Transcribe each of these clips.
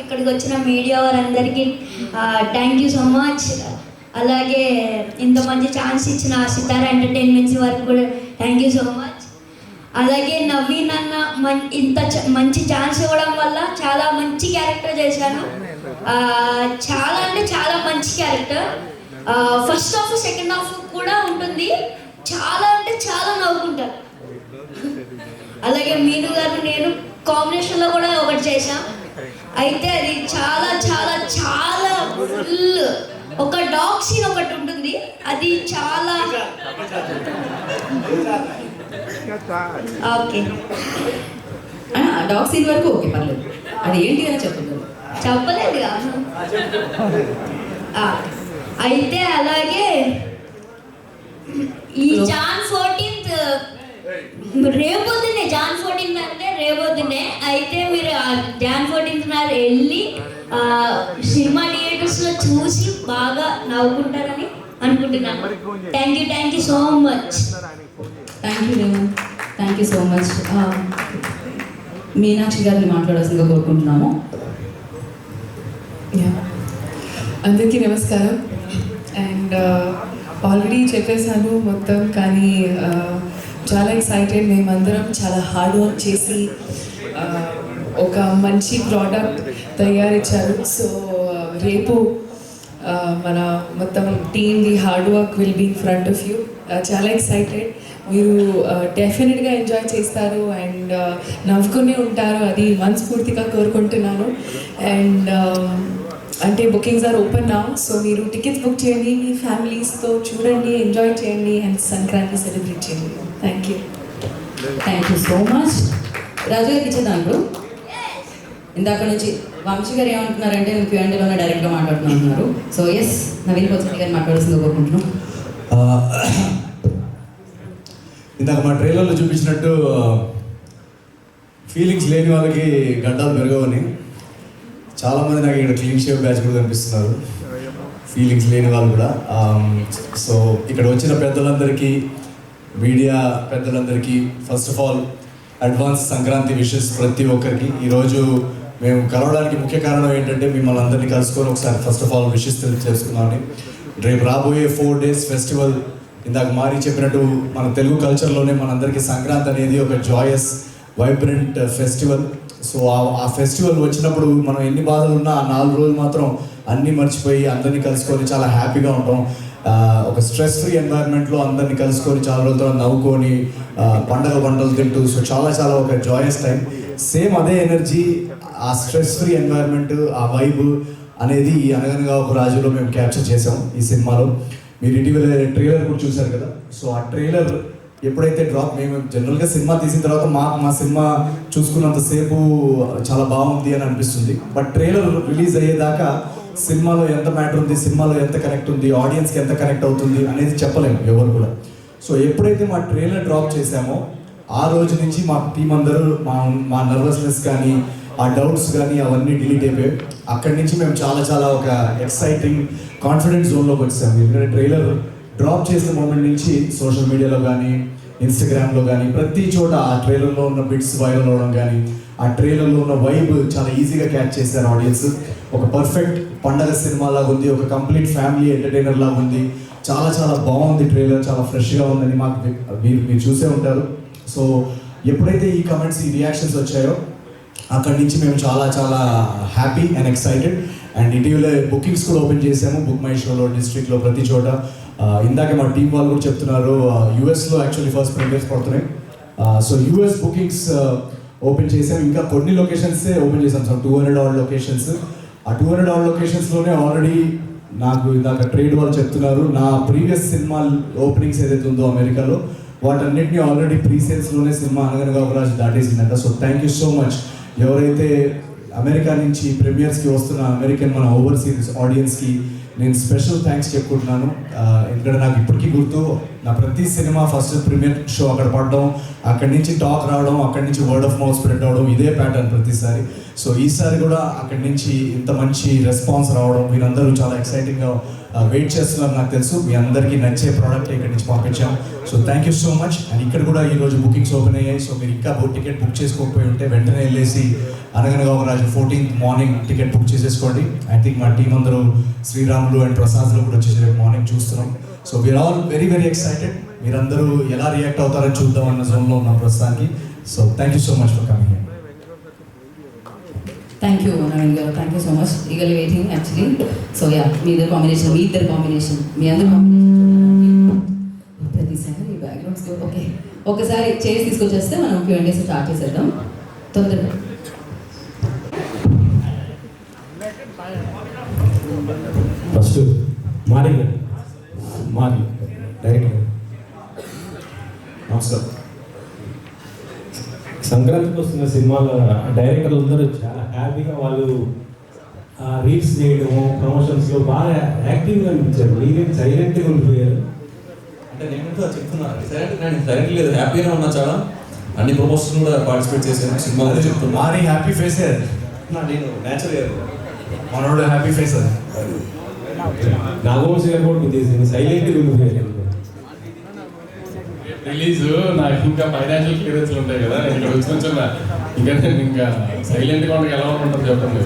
ఇక్కడికి వచ్చిన మీడియా వారందరికీ థ్యాంక్ యూ సో మచ్. అలాగే ఇంత మంచి ఛాన్స్ ఇచ్చిన సితారా ఎంటర్టైన్మెంట్స్ వారికి కూడా థ్యాంక్ యూ సో మచ్. అలాగే నవీన్ అన్న మంచి ఛాన్స్ ఇవ్వడం వల్ల చాలా మంచి క్యారెక్టర్ చేశాను. చాలా అంటే చాలా మంచి character. First half second half కూడా ఉంటుంది. చాలా అంటే చాలా నవ్వుకుంటారు. అలాగే మీను గారు నేను కాంబినేషన్లో కూడా ఒకటి చేశాం. అయితే అది చాలా చాలా చాలా ఫుల్ ఒక డాగ్ సీన్ ఒకటి ఉంటుంది. అది చాలా ఓకే డాగ్ సీన్ వరకు ఓకే పర్లేదు. అది ఏంటి అని చెప్పలేదు. అయితే అలాగే ఈ జాన్ 14th రేపొద్దునే జాన్ 14th అంటే రేపొద్దునే. అయితే మీరు జాన్ 14th నాడు వెళ్ళి సినిమా థియేటర్స్లో చూసి బాగా నవ్వుకుంటారని అనుకుంటున్నాను. Thank you so much. Thank you so much. Meenakshi గారిని మాట్లాడాల్సిందిగా కోరుకుంటున్నాము. అందరికీ నమస్కారం. అండ్ ఆల్రెడీ చెప్పేశాను మొత్తం, కానీ చాలా ఎక్సైటెడ్. మేమందరం చాలా హార్డ్ వర్క్ చేసి ఒక మంచి ప్రోడక్ట్ తయారిచ్చారు. సో రేపు మన మొత్తం టీమ్ది hard work will be in front of you. చాలా ఎక్సైటెడ్. మీరు డెఫినెట్గా ఎంజాయ్ చేస్తారు అండ్ నవ్వుకునే ఉంటారు. అది మనస్ఫూర్తిగా కోరుకుంటున్నాను. అండ్ అంటే బుకింగ్స్ ఆర్ ఓపెన్ నా. సో మీరు టికెట్స్ బుక్ చేయండి, మీ ఫ్యామిలీస్తో చూడండి, ఎంజాయ్ చేయండి అండ్ సంక్రాంతి సెలబ్రేట్ చేయండి. Thank you so much. Raju గారికి ఇచ్చేద్దాం. ఇప్పుడు ఇందాక నుంచి వంశీ గారు ఏమంటున్నారంటే నేను Q&Aలోనే డైరెక్ట్గా మాట్లాడుతున్నారు. సో ఎస్, నవీన్ పోచంటి గారు మాట్లాడాల్సిందిగా కోరుకుంటున్నాం. ఇందాక మా ట్రైలర్లో చూపించినట్టు ఫీలింగ్స్ లేని వాళ్ళకి గడ్డాలు పెరగవని చాలామంది నాకు ఇక్కడ క్లీన్ షేవ్ బ్యాచ్ కూడా కనిపిస్తున్నారు, ఫీలింగ్స్ లేని వాళ్ళు కూడా. సో ఇక్కడ వచ్చిన పెద్దలందరికీ, మీడియా పెద్దలందరికీ first of all advance Sankranti wishes ప్రతి ఒక్కరికి. ఈరోజు మేము కలవడానికి ముఖ్య కారణం ఏంటంటే మిమ్మల్ని అందరినీ కలుసుకొని ఒకసారి ఫస్ట్ ఆఫ్ ఆల్ విషెస్ తెలుసుకున్నామని. రేపు రాబోయే 4 days ఫెస్టివల్, ఇందాక మారి చెప్పినట్టు మన తెలుగు కల్చర్లోనే మనందరికీ సంక్రాంతి అనేది ఒక జాయస్ వైబ్రెంట్ ఫెస్టివల్. సో ఆ ఫెస్టివల్ వచ్చినప్పుడు మనం ఎన్ని బాధలు ఉన్నా ఆ 4 రోజులు మాత్రం అన్నీ మర్చిపోయి అందరినీ కలుసుకొని చాలా హ్యాపీగా ఉంటాం. ఒక స్ట్రెస్ ఫ్రీ ఎన్వైర్న్మెంట్లో అందరినీ కలుసుకొని చాలా రోజుల తర్వాత నవ్వుకొని పండగ వంటలు తింటూ, సో చాలా చాలా ఒక జాయస్ టైం. సేమ్ అదే ఎనర్జీ, ఆ స్ట్రెస్ ఫ్రీ ఎన్వైర్న్మెంట్, ఆ వైబ్ అనేది ఈ అనగనగా ఒక రాజులో మేము క్యాప్చర్ చేసాం ఈ సినిమాలో. మీరు ఇటీవల ట్రైలర్ కూడా చూశారు కదా. సో ఆ ట్రైలర్ ఎప్పుడైతే డ్రాప్, మేము జనరల్గా సినిమా తీసిన తర్వాత మా సినిమా చూసుకున్నంతసేపు చాలా బాగుంది అని అనిపిస్తుంది. బట్ ట్రైలర్ రిలీజ్ అయ్యేదాకా సినిమాలో ఎంత మ్యాటర్ ఉంది, సినిమాలో ఎంత కనెక్ట్ ఉంది, ఆడియన్స్కి ఎంత కనెక్ట్ అవుతుంది అనేది చెప్పలేము ఎవరు కూడా. సో ఎప్పుడైతే మా ట్రైలర్ డ్రాప్ చేసామో ఆ రోజు నుంచి మా టీం అందరూ మా నర్వస్నెస్ కానీ ఆ డౌట్స్ కానీ అవన్నీ డిలీట్ అయిపోయాయి. అక్కడి నుంచి మేము చాలా చాలా ఒక ఎక్సైటింగ్ కాన్ఫిడెంట్ జోన్లోకి వచ్చాము. ఎందుకంటే ట్రైలర్ డ్రాప్ చేసిన మూమెంట్ నుంచి సోషల్ మీడియాలో కానీ ఇన్స్టాగ్రామ్లో కానీ ప్రతి చోట ఆ ట్రైలర్లో ఉన్న బిట్స్ వైరల్ అవ్వడం కానీ, ఆ ట్రైలర్లో ఉన్న వైబ్ చాలా ఈజీగా క్యాచ్ చేశారు ఆడియన్స్. ఒక పర్ఫెక్ట్ పండగ సినిమా లాగా ఉంది, ఒక కంప్లీట్ ఫ్యామిలీ ఎంటర్టైనర్ లాగా ఉంది. చాలా చాలా బాగుంది ట్రైలర్, చాలా ఫ్రెష్గా ఉందని మీరు చూసే ఉంటారు. సో ఎప్పుడైతే ఈ కమెంట్స్, ఈ రియాక్షన్స్ వచ్చాయో అక్కడి నుంచి మేము చాలా చాలా హ్యాపీ అండ్ ఎక్సైటెడ్. అండ్ ఇటీవల బుకింగ్స్ కూడా ఓపెన్ చేసాము, బుక్ మై షోలో, డిస్ట్రిక్ట్లో, ప్రతి చోట. ఇందాక మా టీం వాళ్ళు కూడా చెప్తున్నారు యూఎస్లో యాక్చువల్లీ ఫస్ట్ ప్రీమియర్స్ పడుతున్నాయి. సో యూఎస్ బుకింగ్స్ ఓపెన్ చేసాము. ఇంకా కొన్ని లొకేషన్సే ఓపెన్ చేసాం సార్, 200 odd లొకేషన్స్. ఆ 200 odd లొకేషన్స్లోనే ఆల్రెడీ నాకు ఇందాక ట్రేడ్ వాళ్ళు చెప్తున్నారు, నా ప్రీవియస్ సినిమా ఓపెనింగ్స్ ఏదైతే ఉందో అమెరికాలో వాటన్నిటిని ఆల్రెడీ ప్రీసేల్స్లోనే సినిమా అనగనగా ఒక రాజు దాటేసిందంట. So thank you so much ఎవరైతే అమెరికా నుంచి ప్రీమియర్స్కి వస్తున్న అమెరికన్ మన ఓవర్సీస్ ఆడియన్స్కి నేను స్పెషల్ థ్యాంక్స్ చెప్పుకుంటున్నాను. ఎందుకంటే నాకు ఇప్పటికీ గుర్తు, నా ప్రతి సినిమా ఫస్ట్ ప్రీమియర్ షో అక్కడ పడడం, అక్కడి నుంచి టాక్ రావడం, అక్కడి నుంచి వర్డ్ ఆఫ్ మౌత్ స్ప్రెడ్ అవడం, ఇదే ప్యాటర్న్ ప్రతిసారి. సో ఈసారి కూడా అక్కడి నుంచి ఇంత మంచి రెస్పాన్స్ రావడం, మీరందరూ చాలా ఎక్సైటింగ్గా వెయిట్ చేస్తున్నారు నాకు తెలుసు. మీ అందరికీ నచ్చే ప్రోడక్ట్ ఇక్కడి నుంచి పంపించాం. So thank you so much. And ఇక్కడ కూడా ఈరోజు బుకింగ్స్ ఓపెన్ అయ్యాయి. సో మీరు ఇంకా టికెట్ బుక్ చేసుకోకపోయి ఉంటే వెంటనే వెళ్ళేసి Anaganaga Oka Raju 14th morning ticket book చేసేసుకోండి. ఐ థింక్ మా టీం అందరూ శ్రీరాములు అండ్ ప్రసాద్లో కూడా వచ్చేసి రేపు మార్నింగ్ చూస్తున్నాం. So we're all very very excited. మీరందరూ ఎలా రియాక్ట్ అవుతారని చూద్దాం అన్న జోన్లో ఉన్నాం ప్రస్తుతానికి. So thank you so much for coming. Thank you Naveen garu, thank you so much. Eagle waiting actually. So yeah, మీ ఇద్దరు కాంబినేషన్ మీ అందరు కాంబినేషన్ ప్రతిసారి బ్యాక్గ్రౌండ్స్. ఓకే, ఒకసారి చేసి తీసుకొచ్చేస్తే మనం Q&A స్టార్ట్ చేసేద్దాం తొందరగా. ఫస్ట్ మారి డైరెక్టర్ నమస్కారం. సంక్రాంతికి వస్తున్న సినిమాల డైరెక్టర్లు అందరూ చాలా హ్యాపీగా వాళ్ళు రీల్స్ చేయడము, ప్రమోషన్స్లో బాగా యాక్టివ్గా అనిపించారు. మీరేం సైలెంట్గా ఉండిపోయారు. అంటే నేను చెప్తున్నాను సైలెంట్ లేదు, హ్యాపీగా ఉన్నా. చాలా అన్ని ప్రమోషన్స్ కూడా పార్టిసిపేట్ చేశాను. సినిమా చెప్తున్నా మారీ హ్యాపీ ఫేస్ అది, నేను న్యాచురల్ మనోడు హ్యాపీ ఫేస్ అది. నాగవంశీ గారు కూడా చేసింది, సైలెంట్గా ఉండిపోయారు. రిలీజ్ నాకు ఇంకా ఫైనాన్షియల్ క్లియరెన్స్ ఉంటాయి కదా, నేను ఇక్కడ వచ్చి ఇంకా సైలెంట్గా ఉండగా ఎలా ఉంటుంది చెప్పండి.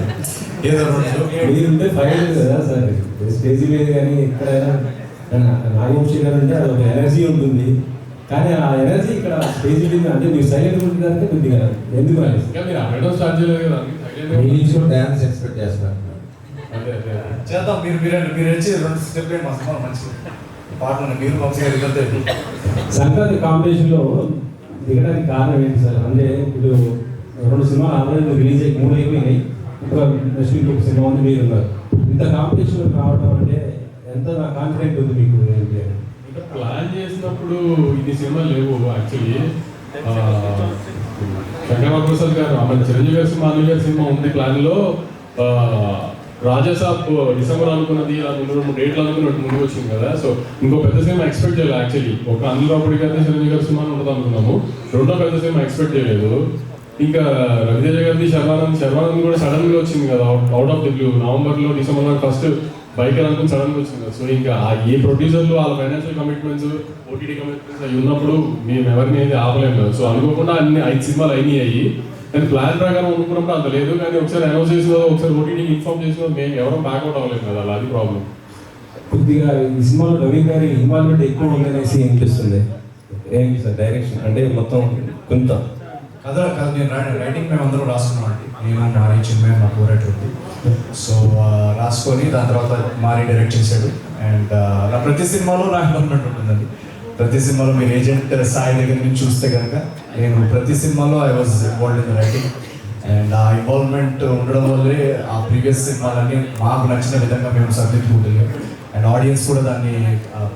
ఏదో మీరుంటే ఫైల్ కదా సార్, స్టేజ్ మీద కానీ ఎక్కడైనా నాగవంశీ గారు అంటే అది ఒక ఎనర్జీ ఉంటుంది. కానీ ఆ ఎనర్జీ ఇక్కడ స్టేజ్ మీద అంటే మీరు సైలెంట్గా ఉంటుందంటే కొద్దిగా ఎందుకు ఇంకా మీరు అడగడం స్టార్ట్ చేయలేదు కదా, డ్యాన్స్ ఎక్స్పెక్ట్ చేస్తారు. అదే అదే చేద్దాం. మీరు వచ్చి 2 స్టెప్ మా సినిమా మంచి పాటలు మీరు పంపించారు. సంక్రాంతి కాంపిటీషన్లో దిగడానికి కారణం ఏంటి సార్? అంటే ఇప్పుడు 2 సినిమాలు ఆల్రెడీ రిలీజ్ అయ్యి 3 అయిపోయినాయి. ఇంకా నెక్స్ట్ వీక్ ఒక సినిమా ఉంది, మీరు ఉన్నారు. ఇంత కాంపిటీషన్ రావడం అంటే ఎంత కాన్ఫిడెంట్ ఉంది మీకు? ఇంకా ప్లాన్ చేసినప్పుడు ఇది సినిమా లేవు యాక్చువల్లీ. శంకర్ ప్రసాద్ గారు మన చిరంజీవి గారి సినిమా, అనిల్ గారి సినిమా ఉంది ప్లాన్లో. రాజాసాబ్ డిసెంబర్ అనుకున్నది, 2 డేట్లు అనుకున్నట్టు ముందుకు వచ్చింది కదా. సో ఇంకో పెద్ద సినిమా ఎక్స్పెక్ట్ చేయలేదు యాక్చువల్లీ. ఒక అనిల్ రావుడి గారి చిరంజీవి గారి సినిమా ఉంటుంది అనుకున్నాము. రెండో పెద్ద సినిమా ఎక్స్పెక్ట్ చేయలేదు. ఇంకా రవితేజ గారిది శర్వానంద్ కూడా సడన్ గా వచ్చింది కదా, అవుట్ ఆఫ్ ది బ్లూ. నవంబర్లో డిసెంబర్లో ఫస్ట్ బైక్ అనుకుని సడన్ గా వచ్చింది కదా. సో ఇంకా ఏ ప్రొడ్యూసర్లు వాళ్ళ ఫైనాన్షియల్ కమిట్మెంట్స్, ఓటీటీ కమిట్మెంట్స్ అవి ఉన్నప్పుడు మేము ఎవరిని ఏది ఆపలేము కదా. సో అనుకోకుండా అన్ని 5 సినిమాలు అయినాయి. కానీ ప్లాన్ ప్రకారం అనుకున్నప్పుడు అంత లేదు. కానీ ఒకసారి అనౌన్స్ చేసిన ఒకసారి ఓటీటీకి ఇన్ఫార్మ్ చేసిన మేము ఎవరూ బ్యాక్అవుట్ అవ్వలేదు కదా, అది ప్రాబ్లం. కొద్దిగా ఈ సినిమాలో రవి గారి ఇన్వాల్వ్మెంట్ ఎక్కువ ఉందనేసి అనిపిస్తుంది. ఏంటి సార్ డైరెక్షన్ అంటే మొత్తం కొంత కథ నేను రైటింగ్ మేము అందరూ రాసుకున్నాం అండి. నేను మారీ చిన్మయ్య మా కోరేటర్ ఉంది. సో రాసుకొని దాని తర్వాత మారీ డైరెక్ట్ చేశాడు. అండ్ నా ప్రతి సినిమాలో నా ఇన్వాల్వ్మెంట్ ఉంటుందండి. ప్రతి సినిమాలో మీరు ఏజెంట్ సాయి దగ్గర నుంచి చూస్తే కనుక నేను ప్రతి సినిమాలో I was involved in writing. And ఆ ఇన్వాల్వ్మెంట్ ఉండడం వల్లే ఆ ప్రీవియస్ సినిమాలన్నీ మాకు నచ్చిన విధంగా మేము సర్దిద్దుకుంటున్నాం. అండ్ ఆడియన్స్ కూడా దాన్ని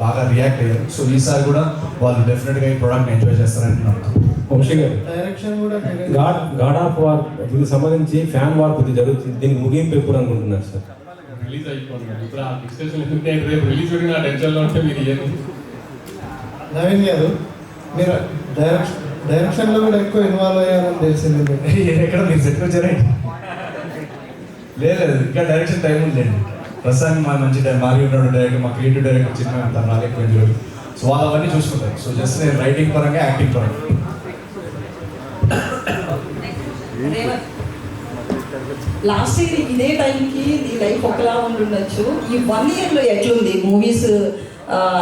బాగా రియాక్ట్ అయ్యారు. సో ఈసారి కూడా వాళ్ళు డెఫినెట్గా ఈ ప్రోడక్ట్ని ఎంజాయ్ చేస్తారని నమ్ముతాను. వంశీ గారు, గాడ్ ఆఫ్ వార్ దీనికి సంబంధించి ఫ్యాన్ వార్ కొద్దిగా జరుగుతుంది. దీనికి ముగింపు ఎప్పుడు అనుకుంటున్నారు సార్? రిలీజ్ అయిపోయింది ఇప్పుడు ఆ డిస్కషన్ ఎందుకంటే రేపు రిలీజ్ పెరిగిన ఆ టెన్షన్లో ఉంటే మీరు ఏమి. నవీన్ గారు, మీరు డైరెక్షన్లో కూడా ఎక్కువ ఇన్వాల్వ్ అయ్యారని తెలిసింది. ఎక్కడ మీరు సెట్ వచ్చారండి? లేదు, ఇంకా డైరెక్షన్ టైం ఉందండి. ప్రస్తుతానికి మా మంచి టైం మారి ఉన్నాడు డైరెక్టర్, మా క్రియేటివ్ డైరెక్టర్ చిన్న అంత రాలేకపోయింది రోజు. సో వాళ్ళు అవన్నీ చూసుకుంటారు. సో జస్ట్ నేను రైటింగ్ పరంగా, యాక్టింగ్ పరంగా. లాస్ట్ ఇయర్ ఇదే టైంకి నీ లైఫ్ ఒకలా ఉండుండొచ్చు. ఈ 1 ఇయర్లో ఎట్లుంది? మూవీస్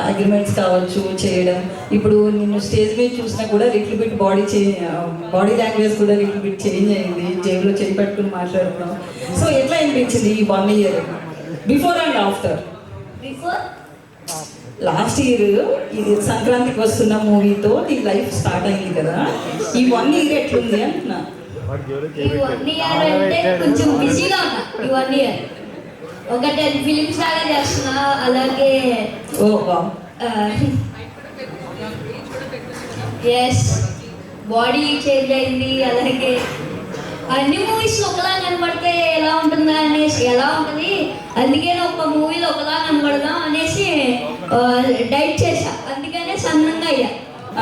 అగ్రిమెంట్స్ కావచ్చు చేయడం, ఇప్పుడు నిన్ను స్టేజ్ మీద చూసినా కూడా లిటిల్ బిట్ బాడీ లాంగ్వేజ్ కూడా లిటిల్ బిట్ చేంజ్ అయింది, జేబులో చేయి పెట్టుకుని మాట్లాడుతున్నాం. సో ఎట్లా అనిపించింది ఈ 1 year, before and after? Before last year ఇది సంక్రాంతికి వస్తున్న మూవీతో నీ లైఫ్ స్టార్ట్ అయింది కదా, ఈ 1 ఇయర్ ఎట్లుంది అంటున్నా. ఈ 1 ఇయర్ అంటే కొంచెం బిజీగా ఉన్నా. ఈ 1 ఇయర్ ఒక 10 ఫిలిమ్స్ లాగా చేస్తున్నా. అలాగే ఎస్ బాడీ చేంజ్ అయింది. అలాగే అన్ని మూవీస్ ఒకలా కనబడితే ఎలా ఉంటుందా అనేసి, ఎలా ఉంటుంది అందుకే ఒక మూవీలో ఒకలా కనబడదాం అనేసి డైట్ చేశా. అందుకనే సన్నంగా అయ్యా.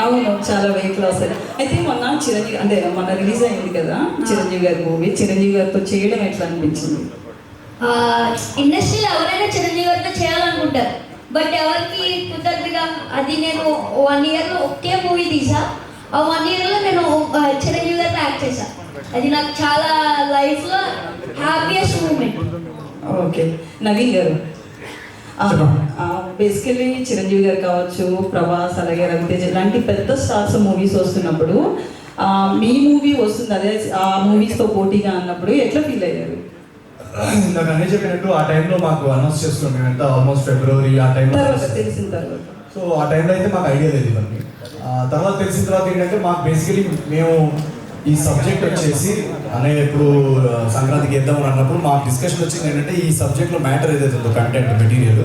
అవును, చాలా వెయిట్ లాస్. అయితే మొన్న చిరంజీవి అంటే మొన్న రిలీజ్ అయింది కదా చిరంజీవి గారి మూవీ, చిరంజీవి గారితో చేయడం ఎట్లా అనిపించింది? ఇండస్ట్రీలో ఎవరైనా చిరంజీవి గారితో చేయాలనుకుంటారు, బట్ ఎవరికి కుదరదుగా. అది నేను 1 ఇయర్లో ఒకే మూవీ తీసా, ఆ 1 ఇయర్లో నేను చిరంజీవి గారితో యాక్ట్ చేశా. అది నాకు చాలా లైఫ్లో హ్యాపీయెస్ట్ మూమెంట్. ఓకే, నవీన్ గారు, బేసికలీ చిరంజీవి గారు కావచ్చు, ప్రభాస్, అలాగే రవితేజ్ ఇలాంటి పెద్ద స్టార్స్ మూవీస్ వస్తున్నప్పుడు మీ మూవీ వస్తుంది, అదే ఆ మూవీస్తో పోటీగా అన్నప్పుడు ఎట్లా ఫీల్ అయ్యారు? నాకు అన్నీ చెప్పినట్టు ఆ టైంలో మాకు అనౌన్స్ చేస్తున్నాం మేము, ఎంత ఆల్మోస్ట్ ఫిబ్రవరి ఆ టైంలో తెలిసిన తర్వాత. సో ఆ టైంలో అయితే మాకు ఐడియా లేదు ఇవన్నీ. తర్వాత తెలిసిన తర్వాత ఏంటంటే మాకు బేసికలీ మేము ఈ సబ్జెక్ట్ వచ్చేసి అనే ఇప్పుడు సంక్రాంతికి వేద్దామని అన్నప్పుడు మాకు డిస్కషన్ వచ్చింది ఏంటంటే ఈ సబ్జెక్ట్లో మ్యాటర్ ఏదైతే ఉందో కంటెంట్ మెటీరియల్,